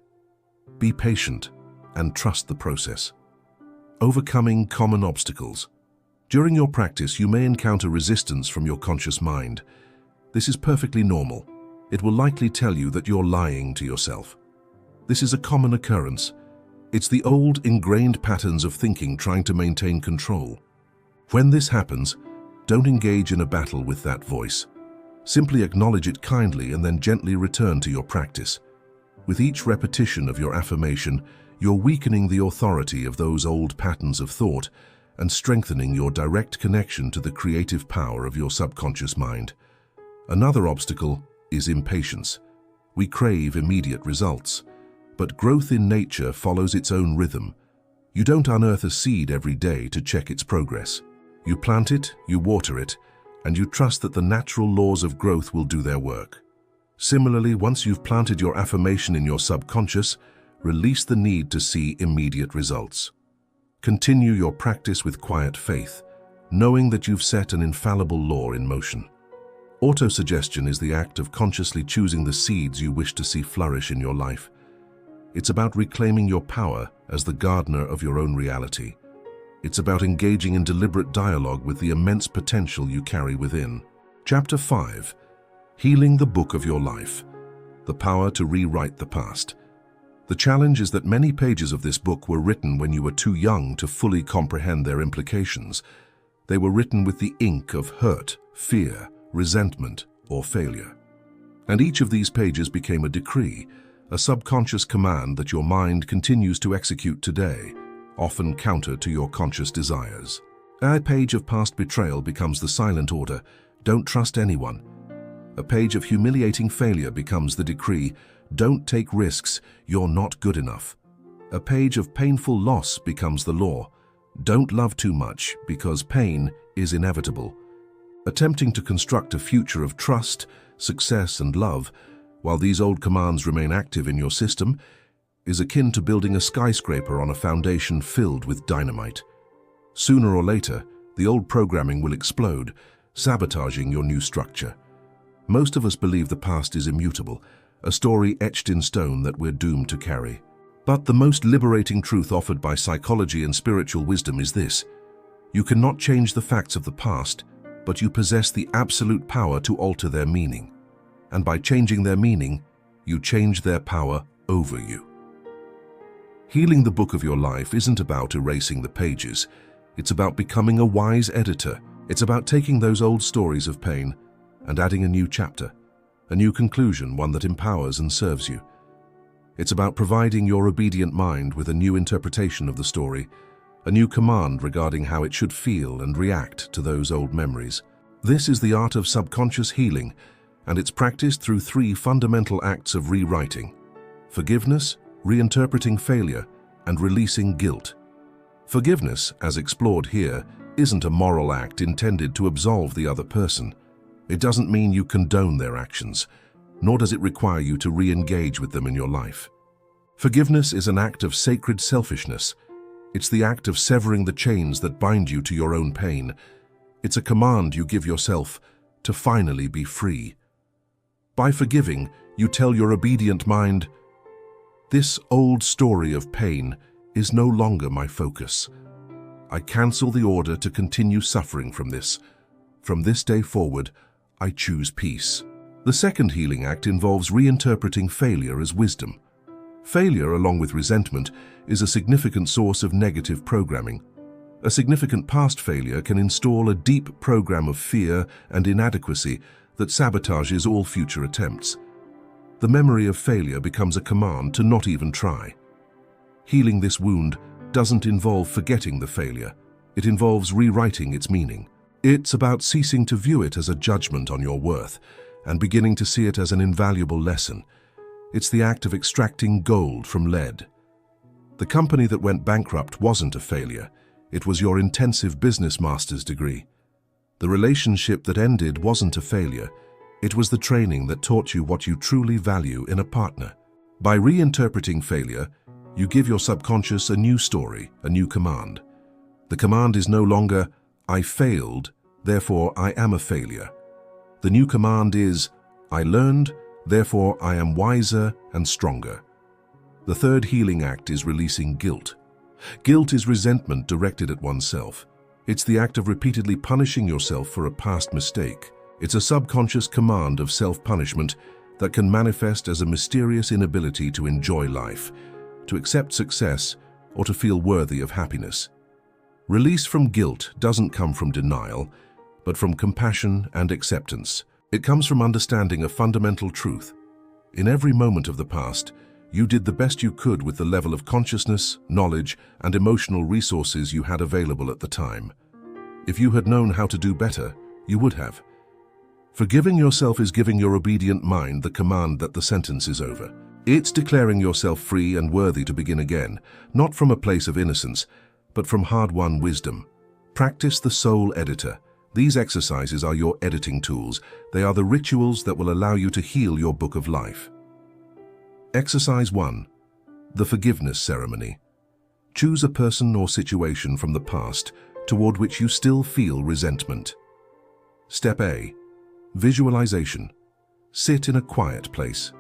Be patient and trust the process. Overcoming common obstacles. During your practice, you may encounter resistance from your conscious mind. This is perfectly normal. It will likely tell you that you're lying to yourself. This is a common occurrence. It's the old, ingrained patterns of thinking trying to maintain control. When this happens, don't engage in a battle with that voice. Simply acknowledge it kindly and then gently return to your practice. With each repetition of your affirmation, you're weakening the authority of those old patterns of thought and strengthening your direct connection to the creative power of your subconscious mind. Another obstacle is impatience. We crave immediate results, but growth in nature follows its own rhythm. You don't unearth a seed every day to check its progress. You plant it, you water it, and you trust that the natural laws of growth will do their work. Similarly, once you've planted your affirmation in your subconscious, release the need to see immediate results. Continue your practice with quiet faith, knowing that you've set an infallible law in motion. Autosuggestion is the act of consciously choosing the seeds you wish to see flourish in your life. It's about reclaiming your power as the gardener of your own reality. It's about engaging in deliberate dialogue with the immense potential you carry within. Chapter 5. Healing the book of your life. The power to rewrite the past. The challenge is that many pages of this book were written when you were too young to fully comprehend their implications. They were written with the ink of hurt, fear, resentment, or failure. And each of these pages became a decree, a subconscious command that your mind continues to execute today, often counter to your conscious desires. A page of past betrayal becomes the silent order, don't trust anyone. A page of humiliating failure becomes the decree, don't take risks, you're not good enough. A page of painful loss becomes the law, don't love too much because pain is inevitable. Attempting to construct a future of trust, success, and love, while these old commands remain active in your system, is akin to building a skyscraper on a foundation filled with dynamite. Sooner or later, the old programming will explode, sabotaging your new structure. Most of us believe the past is immutable, a story etched in stone that we're doomed to carry. But the most liberating truth offered by psychology and spiritual wisdom is this: you cannot change the facts of the past, but you possess the absolute power to alter their meaning. And by changing their meaning, you change their power over you. Healing the book of your life isn't about erasing the pages. It's about becoming a wise editor. It's about taking those old stories of pain and adding a new chapter, a new conclusion, one that empowers and serves you. It's about providing your obedient mind with a new interpretation of the story, a new command regarding how it should feel and react to those old memories. This is the art of subconscious healing, and it's practiced through 3 fundamental acts of rewriting: forgiveness, reinterpreting failure, and releasing guilt. Forgiveness, as explored here, isn't a moral act intended to absolve the other person. It doesn't mean you condone their actions, nor does it require you to re-engage with them in your life. Forgiveness is an act of sacred selfishness. It's the act of severing the chains that bind you to your own pain. It's a command you give yourself to finally be free. By forgiving, you tell your obedient mind, "This old story of pain is no longer my focus. I cancel the order to continue suffering from this. From this day forward, I choose peace." The second healing act involves reinterpreting failure as wisdom. Failure, along with resentment, is a significant source of negative programming. A significant past failure can install a deep program of fear and inadequacy that sabotages all future attempts. The memory of failure becomes a command to not even try. Healing this wound doesn't involve forgetting the failure. It involves rewriting its meaning. It's about ceasing to view it as a judgment on your worth and beginning to see it as an invaluable lesson. It's the act of extracting gold from lead. The company that went bankrupt wasn't a failure. It was your intensive business master's degree. The relationship that ended wasn't a failure. It was the training that taught you what you truly value in a partner. By reinterpreting failure, you give your subconscious a new story, a new command. The command is no longer, I failed, therefore I am a failure. The new command is, I learned, therefore I am wiser and stronger. The third healing act is releasing guilt. Guilt is resentment directed at oneself. It's the act of repeatedly punishing yourself for a past mistake. It's a subconscious command of self-punishment that can manifest as a mysterious inability to enjoy life, to accept success, or to feel worthy of happiness. Release from guilt doesn't come from denial, but from compassion and acceptance. It comes from understanding a fundamental truth. In every moment of the past, you did the best you could with the level of consciousness, knowledge, and emotional resources you had available at the time. If you had known how to do better, you would have. Forgiving yourself is giving your obedient mind the command that the sentence is over. It's declaring yourself free and worthy to begin again, not from a place of innocence, but from hard-won wisdom. Practice the soul editor. These exercises are your editing tools. They are the rituals that will allow you to heal your book of life. Exercise 1. The Forgiveness Ceremony. Choose a person or situation from the past toward which you still feel resentment. Step A. Visualization. Sit in a quiet place.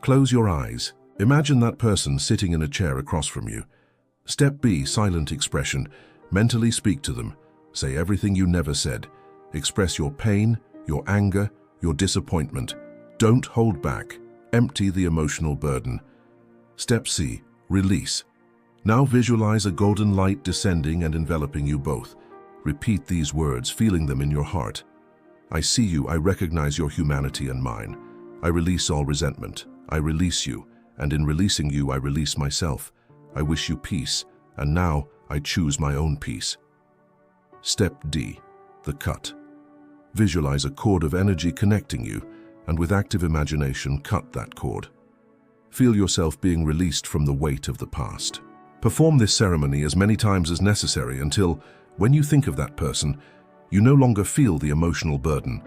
Close your eyes. Imagine that person sitting in a chair across from you. Step B. Silent expression. Mentally speak to them. Say everything you never said. Express your pain, your anger, your disappointment. Don't hold back. Empty the emotional burden. Step C. Release. Now visualize a golden light descending and enveloping you both. Repeat these words, feeling them in your heart. I see you, I recognize your humanity and mine. I release all resentment. I release you, and in releasing you, I release myself. I wish you peace, and now I choose my own peace. Step D. The cut. Visualize a cord of energy connecting you, and with active imagination, cut that cord. Feel yourself being released from the weight of the past. Perform this ceremony as many times as necessary until, when you think of that person, you no longer feel the emotional burden,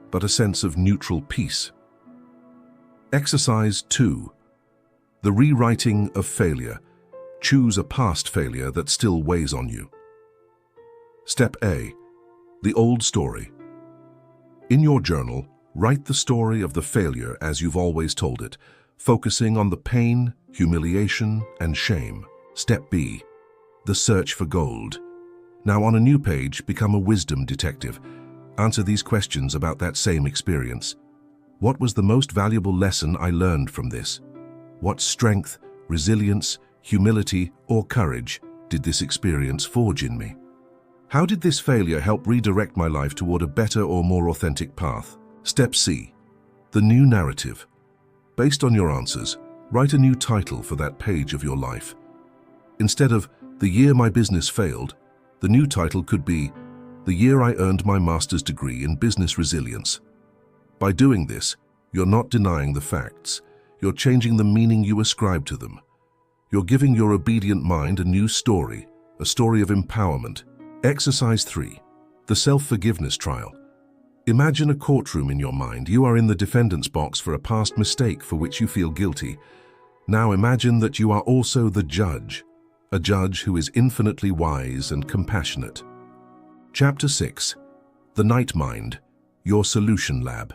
but a sense of neutral peace. Exercise 2. The Rewriting of Failure. Choose a past failure that still weighs on you. Step A. The Old Story. In your journal, write the story of the failure as you've always told it, focusing on the pain, humiliation, and shame. Step B. The Search for Gold. Now on a new page, become a wisdom detective. Answer these questions about that same experience. What was the most valuable lesson I learned from this? What strength, resilience, humility, or courage did this experience forge in me? How did this failure help redirect my life toward a better or more authentic path? Step C. The New Narrative. Based on your answers, write a new title for that page of your life. Instead of The Year My Business Failed, the new title could be The Year I Earned My Master's Degree in Business Resilience. By doing this, you're not denying the facts. You're changing the meaning you ascribe to them. You're giving your obedient mind a new story, a story of empowerment. Exercise 3. The Self-Forgiveness Trial. Imagine a courtroom in your mind. You are in the defendant's box for a past mistake for which you feel guilty. Now imagine that you are also the judge, a judge who is infinitely wise and compassionate. Chapter 6. The Night Mind, Your Solution Lab.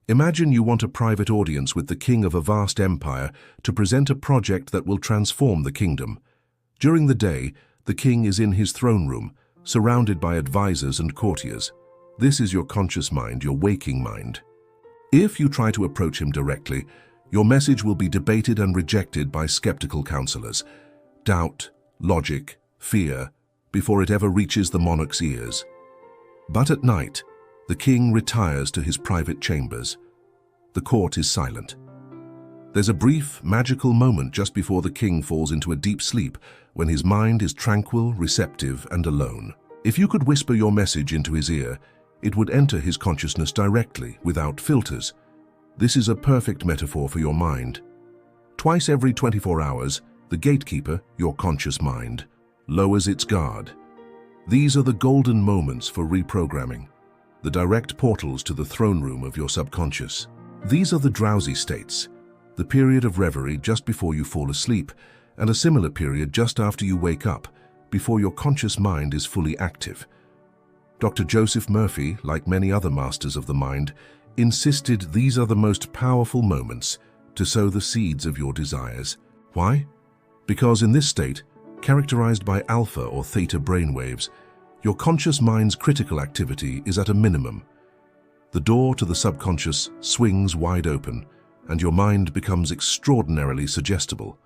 Imagine you want a private audience with the king of a vast empire to present a project that will transform the kingdom. During the day, the king is in his throne room, surrounded by advisors and courtiers. This is your conscious mind, your waking mind. If you try to approach him directly, your message will be debated and rejected by skeptical counselors. Doubt, logic, fear, before it ever reaches the monarch's ears. But at night, the king retires to his private chambers. The court is silent. There's a brief, magical moment just before the king falls into a deep sleep, when his mind is tranquil, receptive, and alone. If you could whisper your message into his ear, it would enter his consciousness directly, without filters. This is a perfect metaphor for your mind. Twice every 24 hours, The gatekeeper, your conscious mind, lowers its guard. These are the golden moments for reprogramming, the direct portals to the throne room of your subconscious. These are the drowsy states, the period of reverie just before you fall asleep, and a similar period just after you wake up, before your conscious mind is fully active. Dr. Joseph Murphy, like many other masters of the mind, insisted these are the most powerful moments to sow the seeds of your desires. Why? Because in this state, characterized by alpha or theta brainwaves, your conscious mind's critical activity is at a minimum. The door to the subconscious swings wide open, and your mind becomes extraordinarily suggestible.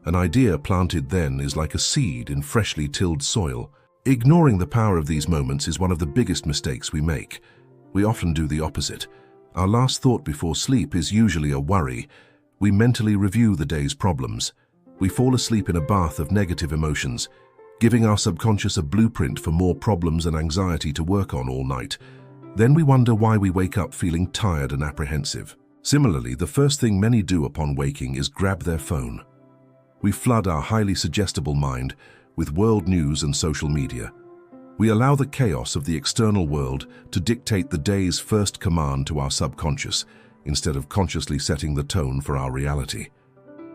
An idea planted then is like a seed in freshly tilled soil. Ignoring the power of these moments is one of the biggest mistakes we make. We often do the opposite. Our last thought before sleep is usually a worry. We mentally review the day's problems. We fall asleep in a bath of negative emotions, giving our subconscious a blueprint for more problems and anxiety to work on all night. Then we wonder why we wake up feeling tired and apprehensive. Similarly, the first thing many do upon waking is grab their phone. We flood our highly suggestible mind with world news and social media. We allow the chaos of the external world to dictate the day's first command to our subconscious, instead of consciously setting the tone for our reality.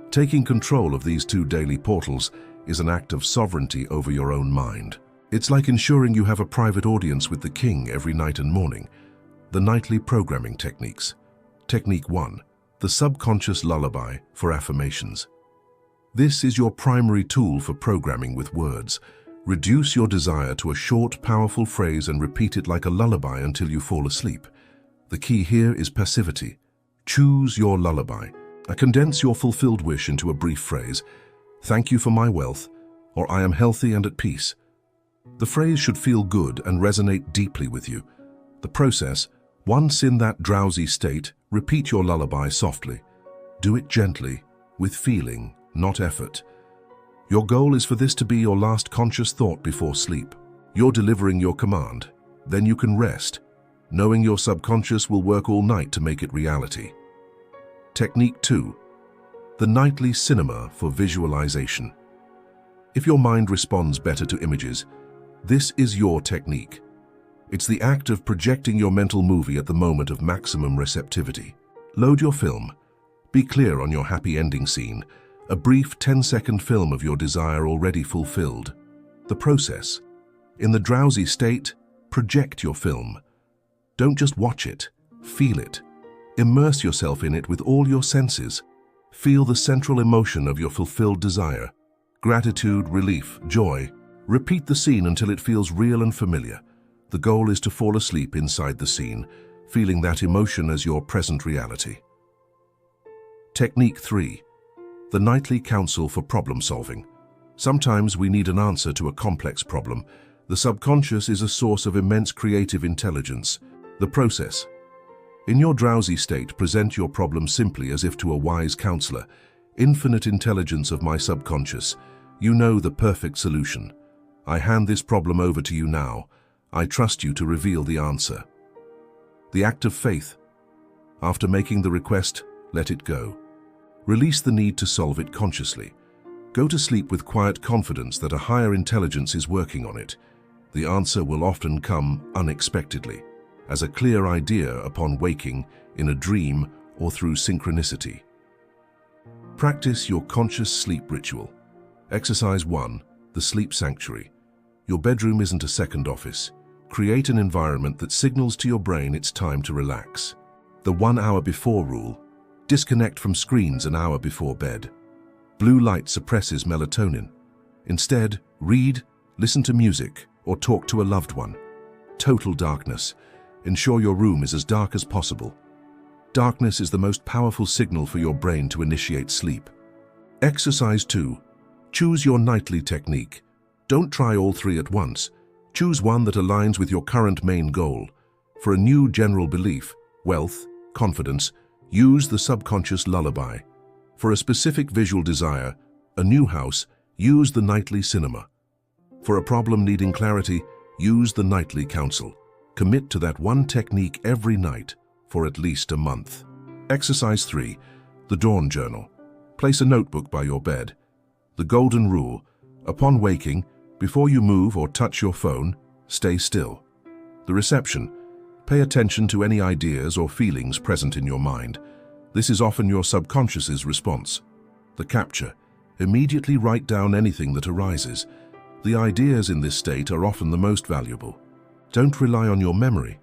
Taking control of these two daily portals is an act of sovereignty over your own mind. It's like ensuring you have a private audience with the king every night and morning. The nightly programming techniques. Technique 1. The subconscious lullaby for affirmations. This is your primary tool for programming with words. Reduce your desire to a short, powerful phrase and repeat it like a lullaby until you fall asleep. The key here is passivity. Choose your lullaby. Condense your fulfilled wish into a brief phrase. Thank you for my wealth, or I am healthy and at peace. The phrase should feel good and resonate deeply with you. The process: once in that drowsy state, repeat your lullaby softly. Do it gently, with feeling, not effort. Your goal is for this to be your last conscious thought before sleep. You're delivering your command. Then you can rest, knowing your subconscious will work all night to make it reality. Technique 2. The nightly cinema for visualization. If your mind responds better to images, this is your technique. It's the act of projecting your mental movie at the moment of maximum receptivity. Load your film. Be clear on your happy ending scene, a brief 10-second film of your desire already fulfilled. The process: in the drowsy state, project your film. Don't just watch it, feel it. Immerse yourself in it with all your senses. Feel the central emotion of your fulfilled desire: gratitude, relief, joy. Repeat the scene until it feels real and familiar. The goal is to fall asleep inside the scene, feeling that emotion as your present reality. Technique 3. The nightly counsel for problem solving. Sometimes we need an answer to a complex problem. The subconscious is a source of immense creative intelligence. The process: in your drowsy state, present your problem simply as if to a wise counselor. Infinite intelligence of my subconscious, you know the perfect solution. I hand this problem over to you now. I trust you to reveal the answer. The act of faith. After making the request, let it go. Release the need to solve it consciously. Go to sleep with quiet confidence that a higher intelligence is working on it. The answer will often come unexpectedly, as a clear idea upon waking, in a dream, or through synchronicity. Practice your conscious sleep ritual. Exercise 1. The sleep sanctuary. Your bedroom isn't a second office. Create an environment that signals to your brain it's time to relax. The 1 hour before rule. Disconnect from screens an hour before bed. Blue light suppresses melatonin. Instead, read, listen to music, or talk to a loved one. Total darkness. Ensure your room is as dark as possible. Darkness is the most powerful signal for your brain to initiate sleep. Exercise 2. Choose your nightly technique. Don't try all 3 at once. Choose one that aligns with your current main goal. For a new general belief, wealth, confidence, use the subconscious lullaby. For a specific visual desire, a new house, use the nightly cinema. For a problem needing clarity, use the nightly counsel. Commit to that one technique every night for at least a month. Exercise 3. The Dawn Journal. Place a notebook by your bed. The golden rule: upon waking, before you move or touch your phone, stay still. The reception: pay attention to any ideas or feelings present in your mind. This is often your subconscious's response. The capture: immediately write down anything that arises. The ideas in this state are often the most valuable. Don't rely on your memory.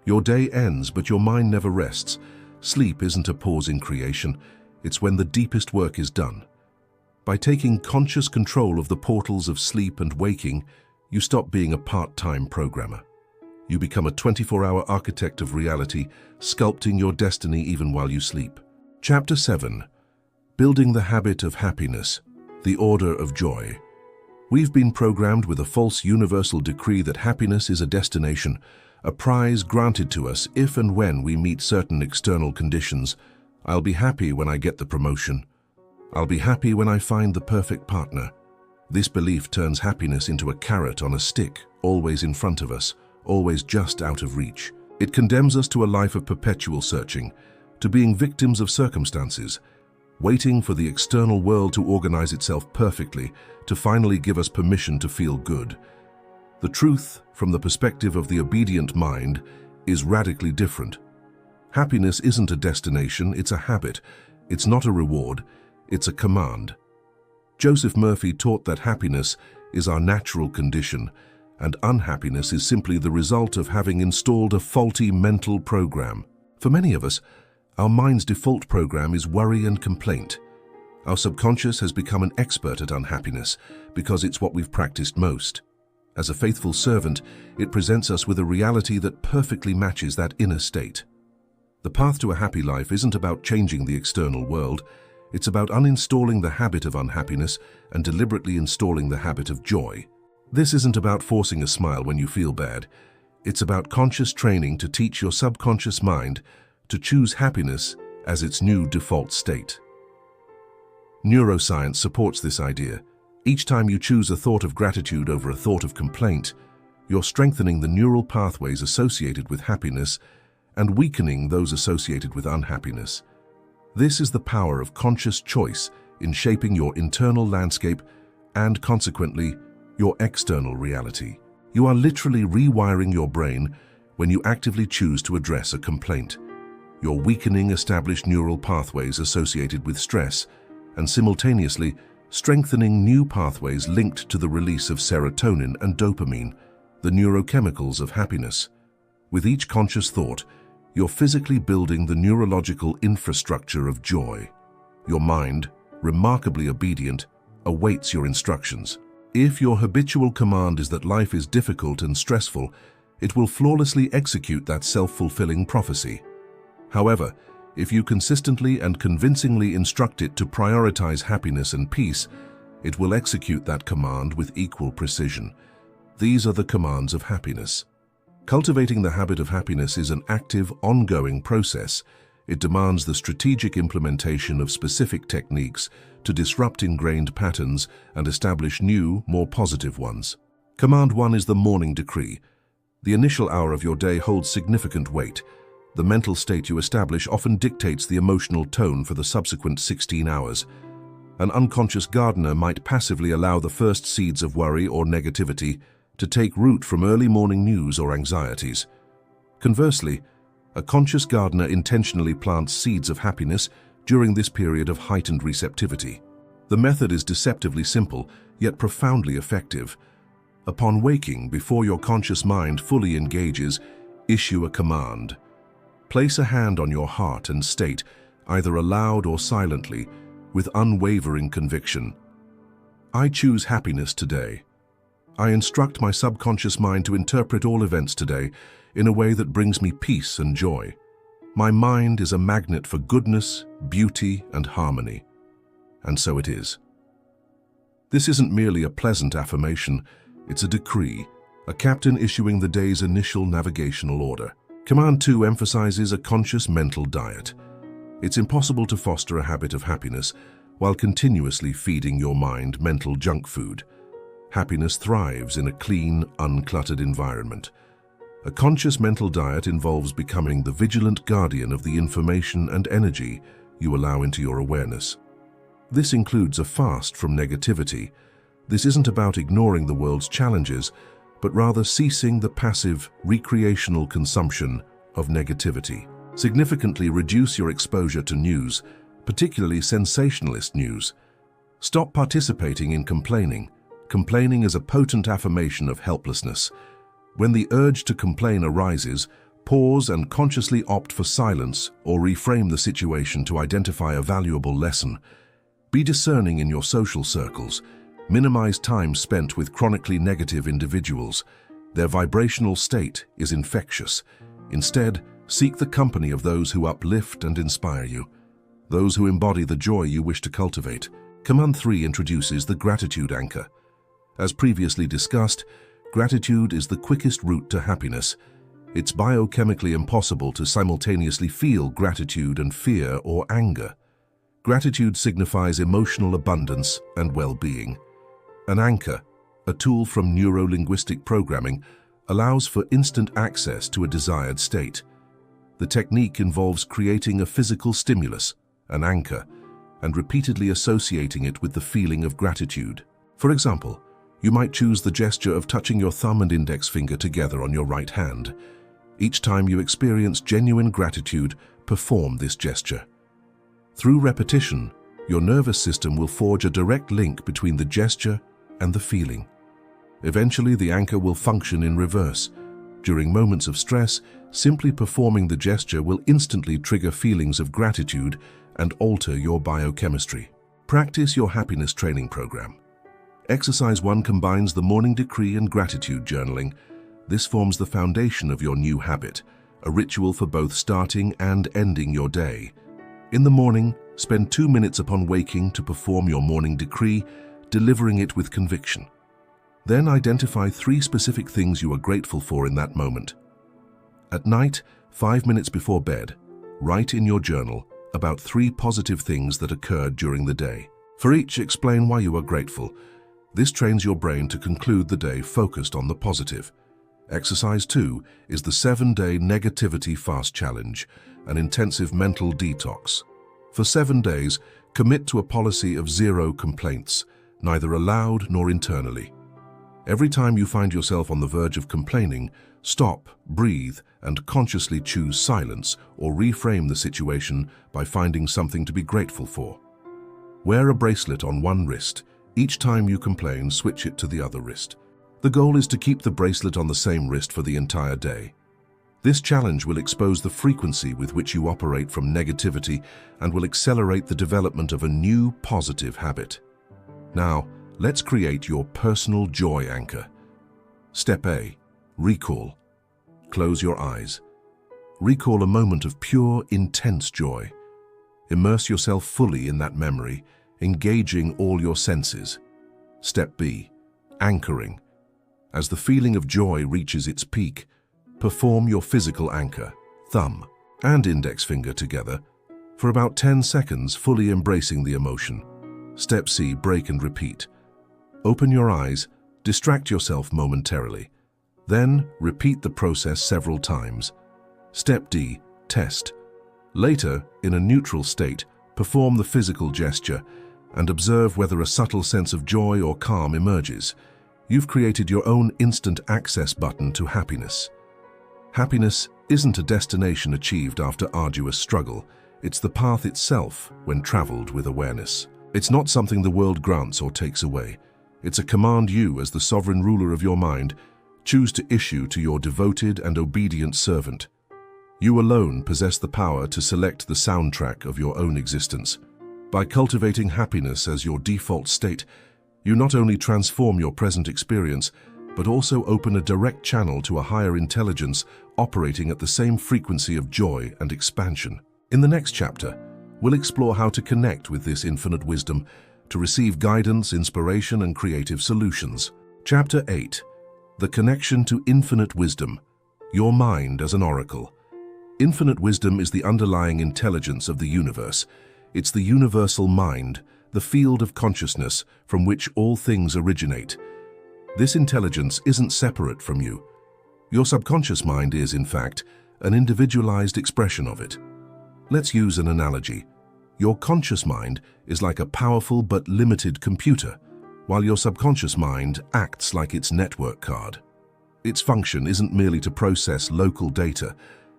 Your day ends, but your mind never rests. Sleep isn't a pause in creation, it's when the deepest work is done. By taking conscious control of the portals of sleep and waking, you stop being a part-time programmer. You become a 24-hour architect of reality, sculpting your destiny even while you sleep. Chapter 7. Building the habit of happiness, the order of joy. We've been programmed with a false universal decree that happiness is a destination, a prize granted to us if and when we meet certain external conditions. I'll be happy when I get the promotion. I'll be happy when I find the perfect partner. This belief turns happiness into a carrot on a stick, always in front of us, always just out of reach. It condemns us to a life of perpetual searching, to being victims of circumstances, waiting for the external world to organize itself perfectly, to finally give us permission to feel good. The truth, from the perspective of the obedient mind, is radically different. Happiness isn't a destination, it's a habit. It's not a reward, it's a command. Joseph Murphy taught that happiness is our natural condition, and unhappiness is simply the result of having installed a faulty mental program. For many of us, our mind's default program is worry and complaint. Our subconscious has become an expert at unhappiness because it's what we've practiced most. As a faithful servant, it presents us with a reality that perfectly matches that inner state. The path to a happy life isn't about changing the external world. It's about uninstalling the habit of unhappiness and deliberately installing the habit of joy. This isn't about forcing a smile when you feel bad. It's about conscious training to teach your subconscious mind to choose happiness as its new default state. Neuroscience supports this idea. Each time you choose a thought of gratitude over a thought of complaint, you're strengthening the neural pathways associated with happiness and weakening those associated with unhappiness. This is the power of conscious choice in shaping your internal landscape and, consequently, your external reality. You are literally rewiring your brain when you actively choose to address a complaint. You're weakening established neural pathways associated with stress and simultaneously strengthening new pathways linked to the release of serotonin and dopamine, the neurochemicals of happiness. With each conscious thought, you're physically building the neurological infrastructure of joy. Your mind, remarkably obedient, awaits your instructions. If your habitual command is that life is difficult and stressful, it will flawlessly execute that self-fulfilling prophecy. However, if you consistently and convincingly instruct it to prioritize happiness and peace, it will execute that command with equal precision. These are the commands of happiness. Cultivating the habit of happiness is an active, ongoing process. It demands the strategic implementation of specific techniques to disrupt ingrained patterns and establish new, more positive ones. Command 1 is the morning decree. The initial hour of your day holds significant weight. The mental state you establish often dictates the emotional tone for the subsequent 16 hours. An unconscious gardener might passively allow the first seeds of worry or negativity to take root from early morning news or anxieties. Conversely, a conscious gardener intentionally plants seeds of happiness during this period of heightened receptivity. The method is deceptively simple, yet profoundly effective. Upon waking, before your conscious mind fully engages, issue a command. Place a hand on your heart and state, either aloud or silently, with unwavering conviction, "I choose happiness today." I instruct my subconscious mind to interpret all events today in a way that brings me peace and joy. My mind is a magnet for goodness, beauty, and harmony. And so it is. This isn't merely a pleasant affirmation, it's a decree, a captain issuing the day's initial navigational order. Command 2 emphasizes a conscious mental diet. It's impossible to foster a habit of happiness while continuously feeding your mind mental junk food. Happiness thrives in a clean, uncluttered environment. A conscious mental diet involves becoming the vigilant guardian of the information and energy you allow into your awareness. This includes a fast from negativity. This isn't about ignoring the world's challenges, but rather ceasing the passive, recreational consumption of negativity. Significantly reduce your exposure to news, particularly sensationalist news. Stop participating in complaining. Complaining is a potent affirmation of helplessness. When the urge to complain arises, pause and consciously opt for silence or reframe the situation to identify a valuable lesson. Be discerning in your social circles. Minimize time spent with chronically negative individuals. Their vibrational state is infectious. Instead, seek the company of those who uplift and inspire you, those who embody the joy you wish to cultivate. Command 3 introduces the gratitude anchor. As previously discussed, gratitude is the quickest route to happiness. It's biochemically impossible to simultaneously feel gratitude and fear or anger. Gratitude signifies emotional abundance and well-being. An anchor, a tool from neuro-linguistic programming, allows for instant access to a desired state. The technique involves creating a physical stimulus, an anchor, and repeatedly associating it with the feeling of gratitude. For example, you might choose the gesture of touching your thumb and index finger together on your right hand. Each time you experience genuine gratitude, perform this gesture. Through repetition, your nervous system will forge a direct link between the gesture and the feeling. Eventually, the anchor will function in reverse. During moments of stress, simply performing the gesture will instantly trigger feelings of gratitude and alter your biochemistry. Practice your happiness training program. Exercise 1 combines the morning decree and gratitude journaling. This forms the foundation of your new habit, a ritual for both starting and ending your day. In the morning, spend 2 minutes upon waking to perform your morning decree, delivering it with conviction. Then identify 3 specific things you are grateful for in that moment. At night, 5 minutes before bed, write in your journal about 3 positive things that occurred during the day. For each, explain why you are grateful. This trains your brain to conclude the day focused on the positive. Exercise 2 is the 7-day negativity fast challenge, an intensive mental detox. For 7 days, commit to a policy of 0 complaints, neither aloud nor internally. Every time you find yourself on the verge of complaining, stop, breathe, and consciously choose silence or reframe the situation by finding something to be grateful for. Wear a bracelet on one wrist. Each time you complain, switch it to the other wrist. The goal is to keep the bracelet on the same wrist for the entire day. This challenge will expose the frequency with which you operate from negativity and will accelerate the development of a new positive habit. Now, let's create your personal joy anchor. Step A. Recall. Close your eyes. Recall a moment of pure, intense joy. Immerse yourself fully in that memory, engaging all your senses. Step B. Anchoring. As the feeling of joy reaches its peak, perform your physical anchor, thumb and index finger together, for about 10 seconds, fully embracing the emotion. Step C. Break and repeat. Open your eyes, distract yourself momentarily. Then, repeat the process several times. Step D. Test. Later, in a neutral state, perform the physical gesture and observe whether a subtle sense of joy or calm emerges. You've created your own instant access button to happiness. Happiness isn't a destination achieved after arduous struggle. It's the path itself when traveled with awareness. It's not something the world grants or takes away. It's a command you, as the sovereign ruler of your mind, choose to issue to your devoted and obedient servant. You alone possess the power to select the soundtrack of your own existence. By cultivating happiness as your default state, you not only transform your present experience, but also open a direct channel to a higher intelligence operating at the same frequency of joy and expansion. In the next chapter, we'll explore how to connect with this infinite wisdom to receive guidance, inspiration, and creative solutions. Chapter 8. The connection to infinite wisdom. Your mind as an oracle. Infinite wisdom is the underlying intelligence of the universe. It's the universal mind, the field of consciousness from which all things originate. This intelligence isn't separate from you. Your subconscious mind is, in fact, an individualized expression of it. Let's use an analogy. Your conscious mind is like a powerful but limited computer, while your subconscious mind acts like its network card. Its function isn't merely to process local data,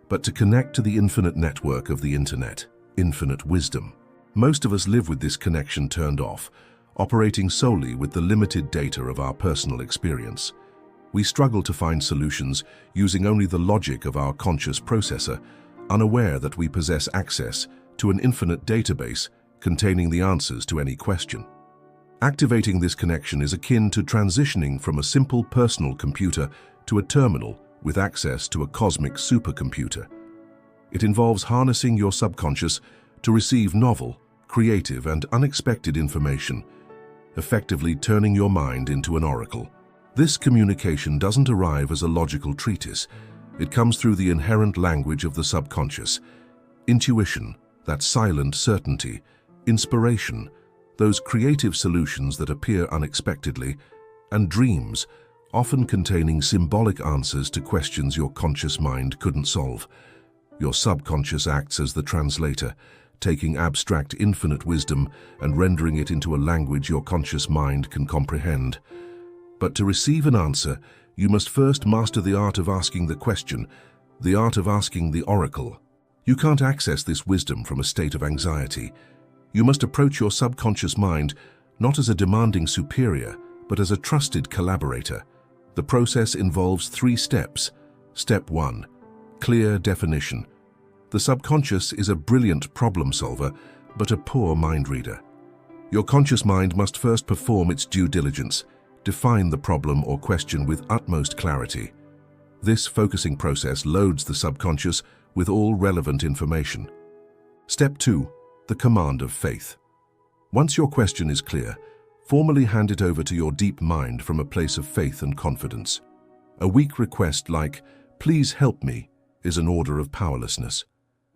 but to connect to the infinite network of the internet, infinite wisdom. Most of us live with this connection turned off, operating solely with the limited data of our personal experience. We struggle to find solutions using only the logic of our conscious processor, unaware that we possess access to an infinite database containing the answers to any question. Activating this connection is akin to transitioning from a simple personal computer to a terminal with access to a cosmic supercomputer. It involves harnessing your subconscious to receive novel, creative, and unexpected information, effectively turning your mind into an oracle. This communication doesn't arrive as a logical treatise. It comes through the inherent language of the subconscious. Intuition, that silent certainty, inspiration, those creative solutions that appear unexpectedly, and dreams, often containing symbolic answers to questions your conscious mind couldn't solve. Your subconscious acts as the translator, taking abstract infinite wisdom and rendering it into a language your conscious mind can comprehend. But to receive an answer, you must first master the art of asking the question, the art of asking the oracle. You can't access this wisdom from a state of anxiety. You must approach your subconscious mind not as a demanding superior, but as a trusted collaborator. The process involves 3 steps. Step 1. Clear definition. The subconscious is a brilliant problem solver, but a poor mind reader. Your conscious mind must first perform its due diligence, define the problem or question with utmost clarity. This focusing process loads the subconscious with all relevant information. Step 2. The command of faith. Once your question is clear, formally hand it over to your deep mind from a place of faith and confidence. A weak request like, "Please help me," is an order of powerlessness.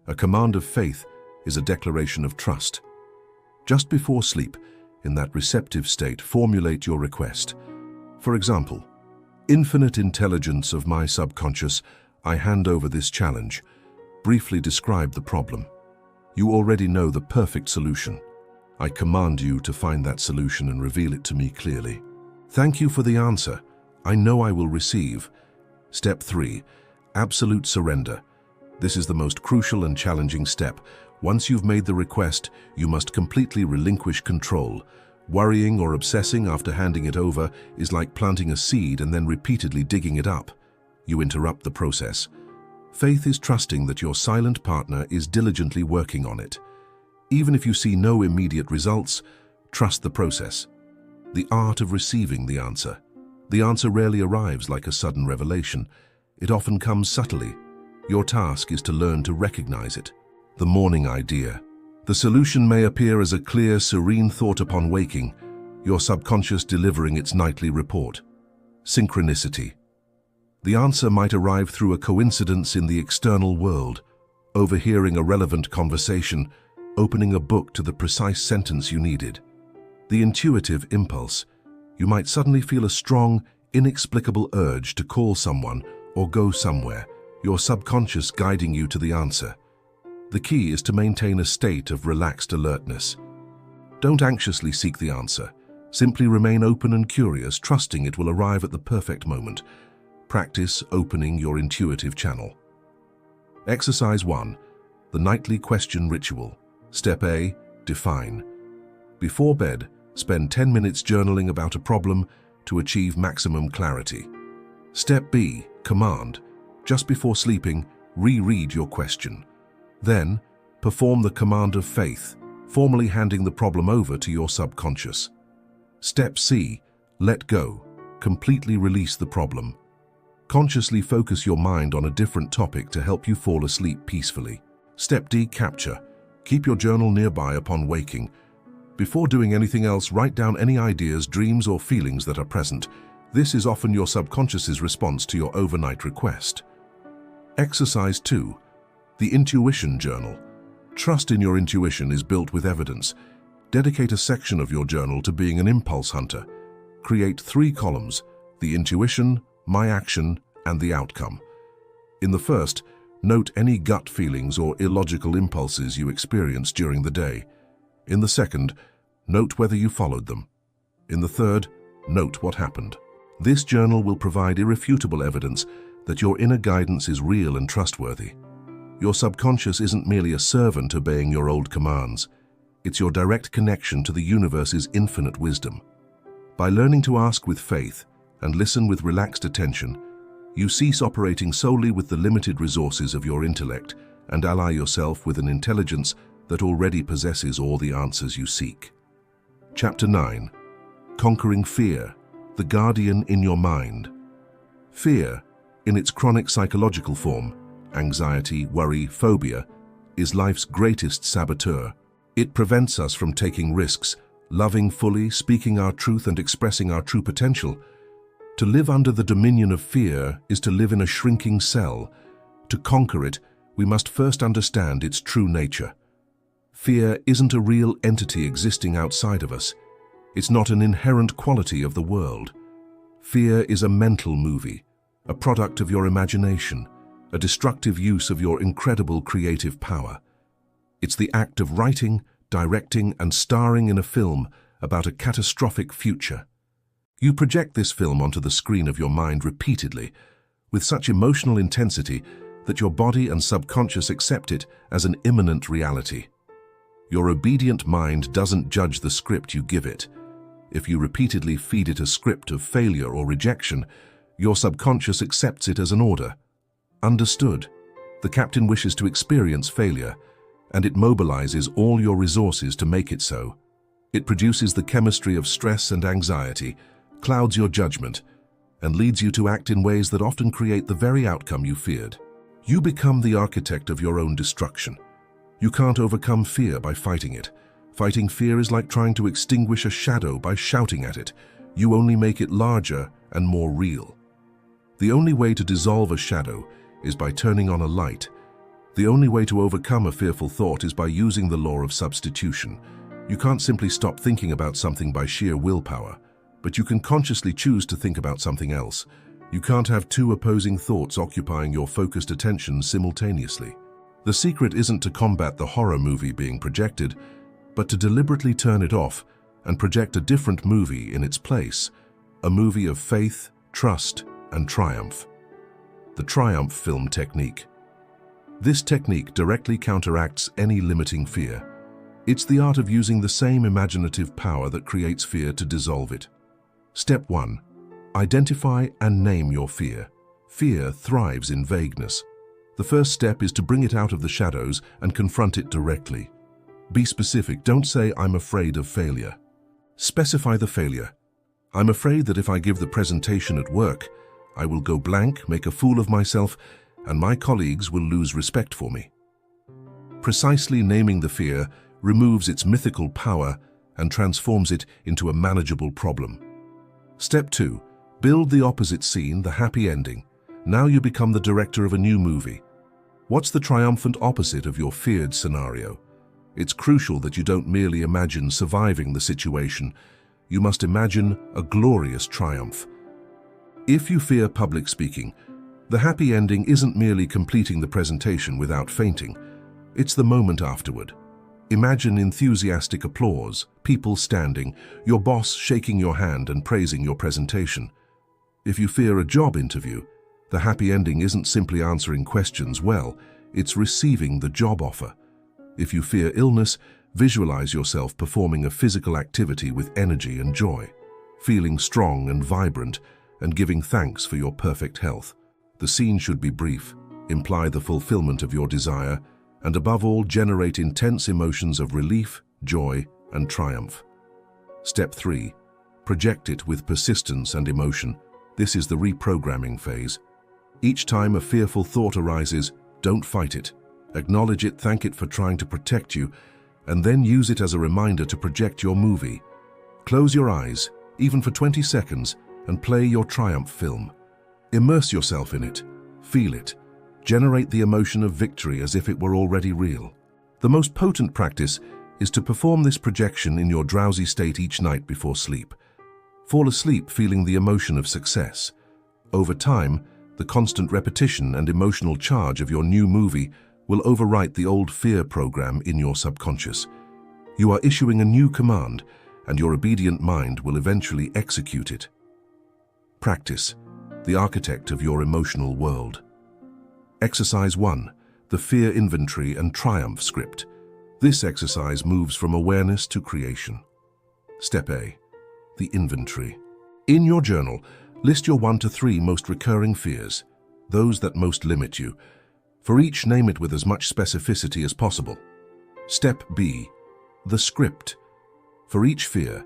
A command of faith is a declaration of trust. Just before sleep, in that receptive state, formulate your request. For example, "Infinite intelligence of my subconscious, I hand over this challenge." Briefly describe the problem. You already know the perfect solution. I command you to find that solution and reveal it to me clearly. Thank you for the answer. I know I will receive. Step 3. Absolute surrender. This is the most crucial and challenging step. Once you've made the request, you must completely relinquish control. Worrying or obsessing after handing it over is like planting a seed and then repeatedly digging it up. You interrupt the process. Faith is trusting that your silent partner is diligently working on it. Even if you see no immediate results, trust the process. The art of receiving the answer. The answer rarely arrives like a sudden revelation. It often comes subtly. Your task is to learn to recognize it. The morning idea. The solution may appear as a clear, serene thought upon waking, your subconscious delivering its nightly report. Synchronicity. The answer might arrive through a coincidence in the external world, overhearing a relevant conversation, opening a book to the precise sentence you needed. The intuitive impulse. You might suddenly feel a strong, inexplicable urge to call someone or go somewhere, your subconscious guiding you to the answer. The key is to maintain a state of relaxed alertness. Don't anxiously seek the answer. Simply remain open and curious, trusting it will arrive at the perfect moment. Practice opening your intuitive channel. Exercise 1. The nightly question ritual. Step A. Define. Before bed, spend 10 minutes journaling about a problem to achieve maximum clarity. Step B. Command. Just before sleeping, reread your question. Then, perform the command of faith, formally handing the problem over to your subconscious. Step C. Let go. Completely release the problem. Consciously focus your mind on a different topic to help you fall asleep peacefully. Step D. Capture. Keep your journal nearby upon waking. Before doing anything else, write down any ideas, dreams, or feelings that are present. This is often your subconscious's response to your overnight request. Exercise 2. The Intuition Journal. Trust in your intuition is built with evidence. Dedicate a section of your journal to being an impulse hunter. Create 3 columns: the intuition, my action, and the outcome. In the first, Note any gut feelings or illogical impulses you experience during the day. In the second, note whether you followed them. In the third, note what happened. This journal will provide irrefutable evidence that your inner guidance is real and trustworthy. Your subconscious isn't merely a servant obeying your old commands. It's your direct connection to the universe's infinite wisdom. By learning to ask with faith and listen with relaxed attention, you cease operating solely with the limited resources of your intellect and ally yourself with an intelligence that already possesses all the answers you seek. Chapter 9. Conquering Fear, the Guardian in Your Mind. Fear, in its chronic psychological form, anxiety, worry, phobia, is life's greatest saboteur. It prevents us from taking risks, loving fully, speaking our truth and expressing our true potential. To live under the dominion of fear is to live in a shrinking cell. To conquer it, we must first understand its true nature. Fear isn't a real entity existing outside of us. It's not an inherent quality of the world. Fear is a mental movie, a product of your imagination, a destructive use of your incredible creative power. It's the act of writing, directing, and starring in a film about a catastrophic future. You project this film onto the screen of your mind repeatedly, with such emotional intensity that your body and subconscious accept it as an imminent reality. Your obedient mind doesn't judge the script you give it. If you repeatedly feed it a script of failure or rejection, your subconscious accepts it as an order. Understood. The captain wishes to experience failure, and it mobilizes all your resources to make it so. It produces the chemistry of stress and anxiety, clouds your judgment, and leads you to act in ways that often create the very outcome you feared. You become the architect of your own destruction. You can't overcome fear by fighting it. Fighting fear is like trying to extinguish a shadow by shouting at it. You only make it larger and more real. The only way to dissolve a shadow is by turning on a light. The only way to overcome a fearful thought is by using the law of substitution. You can't simply stop thinking about something by sheer willpower, but you can consciously choose to think about something else. You can't have two opposing thoughts occupying your focused attention simultaneously. The secret isn't to combat the horror movie being projected, but to deliberately turn it off and project a different movie in its place, a movie of faith, trust, and triumph. The triumph film technique. This technique directly counteracts any limiting fear. It's the art of using the same imaginative power that creates fear to dissolve it. Step 1. Identify and name your fear. Fear thrives in vagueness. The first step is to bring it out of the shadows and confront it directly. Be specific. Don't say, "I'm afraid of failure." Specify the failure. "I'm afraid that if I give the presentation at work, I will go blank, make a fool of myself, and my colleagues will lose respect for me." Precisely naming the fear removes its mythical power and transforms it into a manageable problem. Step 2. Build the opposite scene, the happy ending. Now you become the director of a new movie. What's the triumphant opposite of your feared scenario? It's crucial that you don't merely imagine surviving the situation. You must imagine a glorious triumph. If you fear public speaking, the happy ending isn't merely completing the presentation without fainting. It's the moment afterward. Imagine enthusiastic applause, people standing, your boss shaking your hand and praising your presentation. If you fear a job interview, the happy ending isn't simply answering questions well, it's receiving the job offer. If you fear illness, visualize yourself performing a physical activity with energy and joy, feeling strong and vibrant, and giving thanks for your perfect health. The scene should be brief, imply the fulfillment of your desire, and above all, generate intense emotions of relief, joy, and triumph. Step 3. Project it with persistence and emotion. This is the reprogramming phase. Each time a fearful thought arises, don't fight it. Acknowledge it, thank it for trying to protect you, and then use it as a reminder to project your movie. Close your eyes, even for 20 seconds, and play your triumph film. Immerse yourself in it. Feel it. Generate the emotion of victory as if it were already real. The most potent practice is to perform this projection in your drowsy state each night before sleep. Fall asleep feeling the emotion of success. Over time, The constant repetition and emotional charge of your new movie will overwrite the old fear program in your subconscious. You are issuing a new command, and your obedient mind will eventually execute it. Practice, the architect of your emotional world. Exercise 1. The Fear Inventory and Triumph Script. This exercise moves from awareness to creation. Step A. The Inventory. In your journal, list your 1 to 3 most recurring fears, those that most limit you. For each, name it with as much specificity as possible. Step B. The Script. For each fear,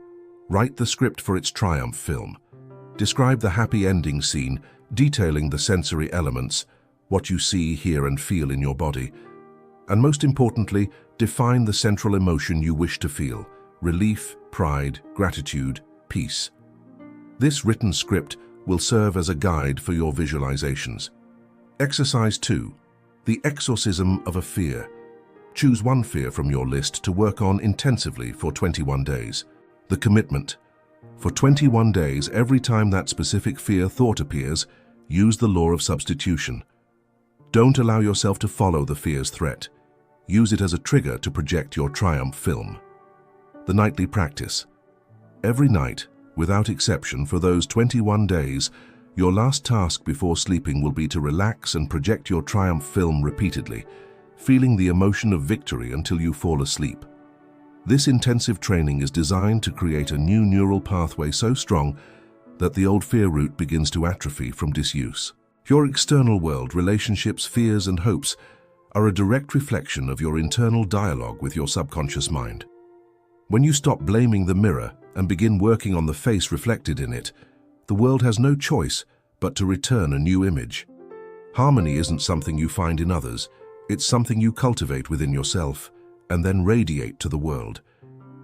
write the script for its triumph film. Describe the happy ending scene, detailing the sensory elements, what you see, hear, and feel in your body. And most importantly, define the central emotion you wish to feel: relief, pride, gratitude, peace. This written script will serve as a guide for your visualizations. Exercise 2. The Exorcism of a Fear. Choose one fear from your list to work on intensively for 21 days. The Commitment. For 21 days, every time that specific fear thought appears, use the law of substitution. Don't allow yourself to follow the fear's threat. Use it as a trigger to project your triumph film. The Nightly Practice. Every night, without exception, for those 21 days, your last task before sleeping will be to relax and project your triumph film repeatedly, feeling the emotion of victory until you fall asleep. This intensive training is designed to create a new neural pathway so strong that the old fear route begins to atrophy from disuse. Your external world, relationships, fears, and hopes are a direct reflection of your internal dialogue with your subconscious mind. When you stop blaming the mirror and begin working on the face reflected in it, the world has no choice but to return a new image. Harmony isn't something you find in others. It's something you cultivate within yourself and then radiate to the world.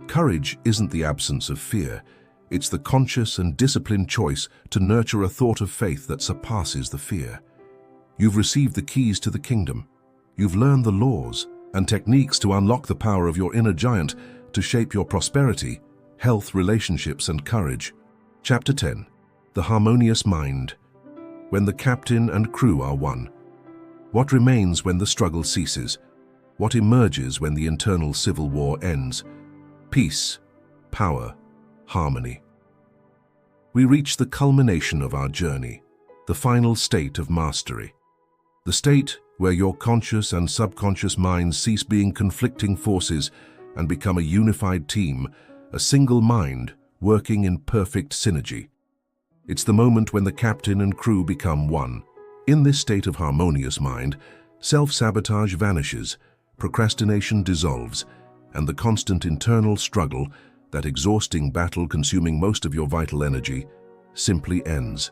Courage isn't the absence of fear. It's the conscious and disciplined choice to nurture a thought of faith that surpasses the fear. You've received the keys to the kingdom. You've learned the laws and techniques to unlock the power of your inner giant to shape your prosperity, health, relationships, and courage. Chapter 10. The Harmonious Mind. When the captain and crew are one. What remains when the struggle ceases? What emerges when the internal civil war ends? Peace, power, harmony. We reach the culmination of our journey, the final state of mastery. The state where your conscious and subconscious minds cease being conflicting forces and become a unified team, a single mind working in perfect synergy. It's the moment when the captain and crew become one. In this state of harmonious mind, self-sabotage vanishes, procrastination dissolves, and the constant internal struggle, that exhausting battle consuming most of your vital energy, simply ends.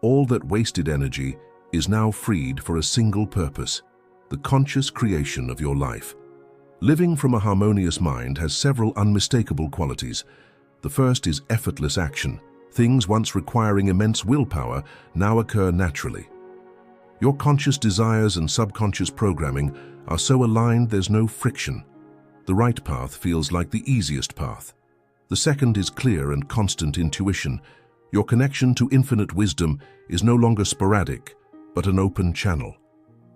All that wasted energy is now freed for a single purpose: the conscious creation of your life. Living from a harmonious mind has several unmistakable qualities. The first is effortless action. Things once requiring immense willpower now occur naturally. Your conscious desires and subconscious programming are so aligned there's no friction. The right path feels like the easiest path. The second is clear and constant intuition. Your connection to infinite wisdom is no longer sporadic, but an open channel.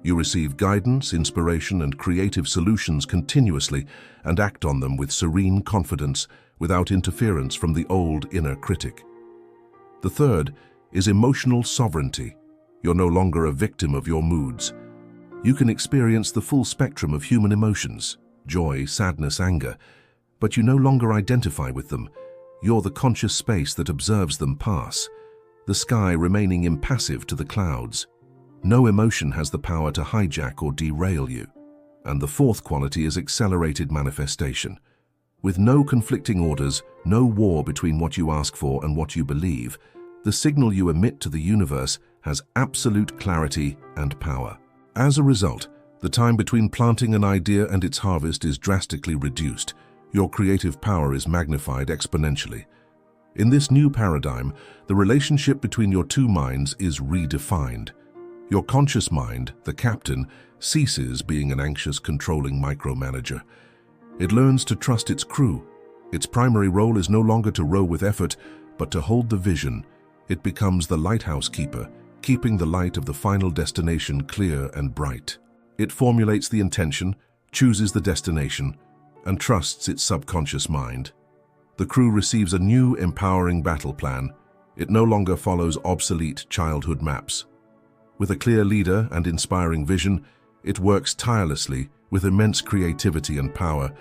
You receive guidance, inspiration, and creative solutions continuously and act on them with serene confidence without interference from the old inner critic. The third is emotional sovereignty. You're no longer a victim of your moods. You can experience the full spectrum of human emotions, joy, sadness, anger, but you no longer identify with them. You're the conscious space that observes them pass, the sky remaining impassive to the clouds. No emotion has the power to hijack or derail you. And the fourth quality is accelerated manifestation. With no conflicting orders, no war between what you ask for and what you believe, the signal you emit to the universe has absolute clarity and power. As a result, the time between planting an idea and its harvest is drastically reduced. Your creative power is magnified exponentially. In this new paradigm, the relationship between your two minds is redefined. Your conscious mind, the captain, ceases being an anxious, controlling micromanager. It learns to trust its crew. Its primary role is no longer to row with effort, but to hold the vision. It becomes the lighthouse keeper, keeping the light of the final destination clear and bright. It formulates the intention, chooses the destination, and trusts its subconscious mind. The crew receives a new, empowering battle plan. It no longer follows obsolete childhood maps. With a clear leader and inspiring vision, it works tirelessly with immense creativity and power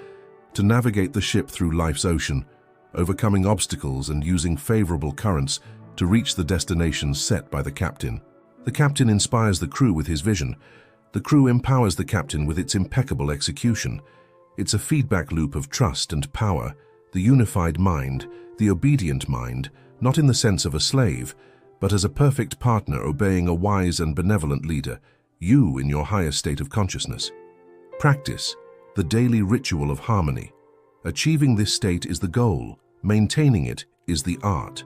to navigate the ship through life's ocean, overcoming obstacles and using favorable currents to reach the destinations set by the captain. The captain inspires the crew with his vision. The crew empowers the captain with its impeccable execution. It's a feedback loop of trust and power, the unified mind, the obedient mind, not in the sense of a slave, but as a perfect partner obeying a wise and benevolent leader, you in your highest state of consciousness. Practice, the daily ritual of harmony. Achieving this state is the goal. Maintaining it is the art.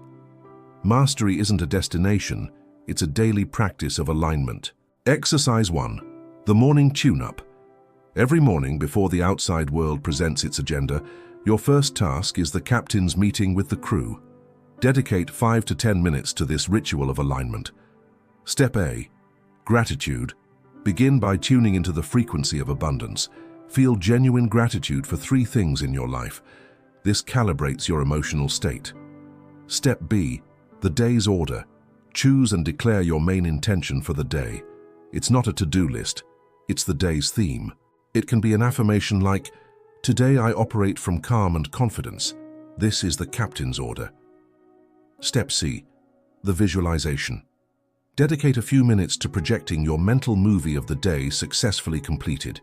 Mastery isn't a destination, it's a daily practice of alignment. Exercise 1. The morning tune-up. Every morning before the outside world presents its agenda, your first task is the captain's meeting with the crew. Dedicate 5 to 10 minutes to this ritual of alignment. Step A. Gratitude. Begin by tuning into the frequency of abundance. Feel genuine gratitude for 3 things in your life. This calibrates your emotional state. Step B. The day's order. Choose and declare your main intention for the day. It's not a to-do list. It's the day's theme. It can be an affirmation like, "Today I operate from calm and confidence. This is the captain's order." Step C. The visualization. Dedicate a few minutes to projecting your mental movie of the day successfully completed.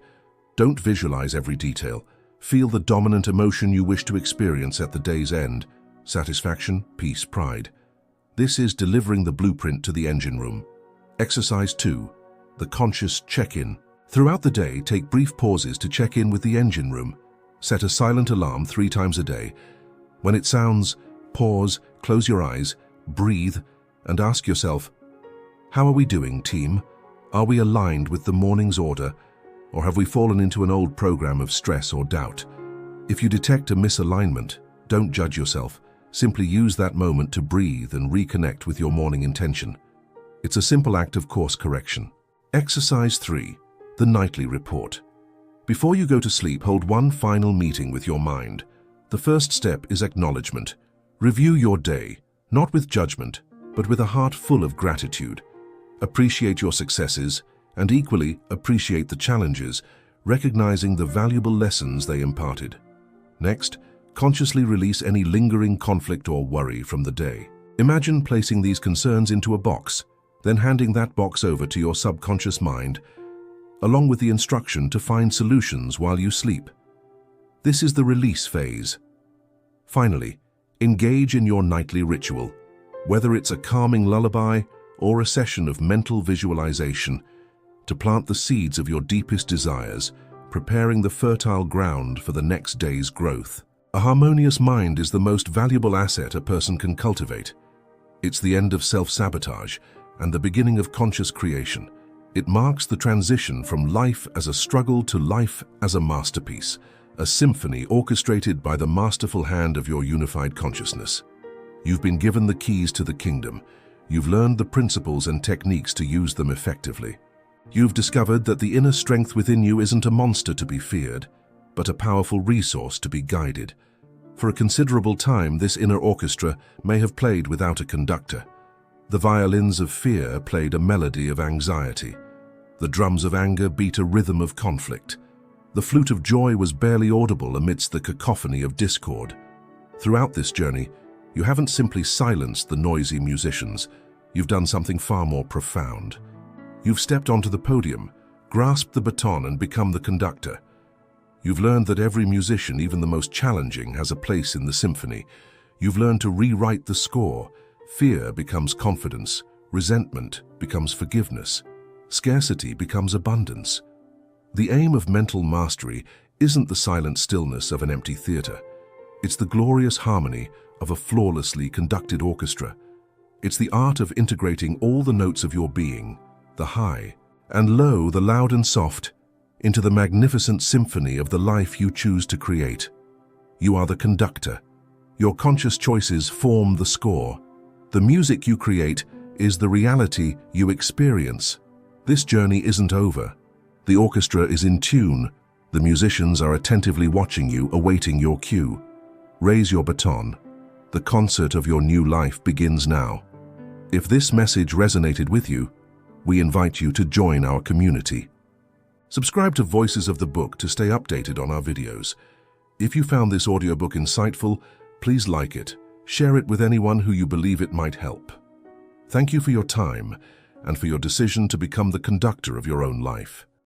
Don't visualize every detail. Feel the dominant emotion you wish to experience at the day's end. Satisfaction, peace, pride. This is delivering the blueprint to the engine room. Exercise 2. The conscious check-in. Throughout the day, take brief pauses to check in with the engine room. Set a silent alarm 3 times a day. When it sounds, pause, close your eyes, breathe, and ask yourself, how are we doing, team? Are we aligned with the morning's order, or have we fallen into an old program of stress or doubt? If you detect a misalignment, don't judge yourself. Simply use that moment to breathe and reconnect with your morning intention. It's a simple act of course correction. Exercise 3. The nightly report. Before you go to sleep, hold one final meeting with your mind. The first step is acknowledgement. Review your day, not with judgment, but with a heart full of gratitude. Appreciate your successes, and equally appreciate the challenges, recognizing the valuable lessons they imparted. Next, consciously release any lingering conflict or worry from the day. Imagine placing these concerns into a box, then handing that box over to your subconscious mind, along with the instruction to find solutions while you sleep. This is the release phase. Finally, engage in your nightly ritual, whether it's a calming lullaby or a session of mental visualization, to plant the seeds of your deepest desires, preparing the fertile ground for the next day's growth. A harmonious mind is the most valuable asset a person can cultivate. It's the end of self-sabotage and the beginning of conscious creation. It marks the transition from life as a struggle to life as a masterpiece, a symphony orchestrated by the masterful hand of your unified consciousness. You've been given the keys to the kingdom. You've learned the principles and techniques to use them effectively. You've discovered that the inner strength within you isn't a monster to be feared, but a powerful resource to be guided. For a considerable time, this inner orchestra may have played without a conductor. The violins of fear played a melody of anxiety. The drums of anger beat a rhythm of conflict. The flute of joy was barely audible amidst the cacophony of discord. Throughout this journey, you haven't simply silenced the noisy musicians. You've done something far more profound. You've stepped onto the podium, grasped the baton, and become the conductor. You've learned that every musician, even the most challenging, has a place in the symphony. You've learned to rewrite the score. Fear becomes confidence. Resentment becomes forgiveness. Scarcity becomes abundance. The aim of mental mastery isn't the silent stillness of an empty theater. It's the glorious harmony of a flawlessly conducted orchestra. It's the art of integrating all the notes of your being, the high and low, the loud and soft, into the magnificent symphony of the life you choose to create. You are the conductor. Your conscious choices form the score. The music you create is the reality you experience. This journey isn't over. The orchestra is in tune. The musicians are attentively watching you, awaiting your cue. Raise your baton. The concert of your new life begins now. If this message resonated with you, we invite you to join our community. Subscribe to Voices of the Book to stay updated on our videos. If you found this audiobook insightful, please like it, share it with anyone who you believe it might help. Thank you for your time and for your decision to become the conductor of your own life.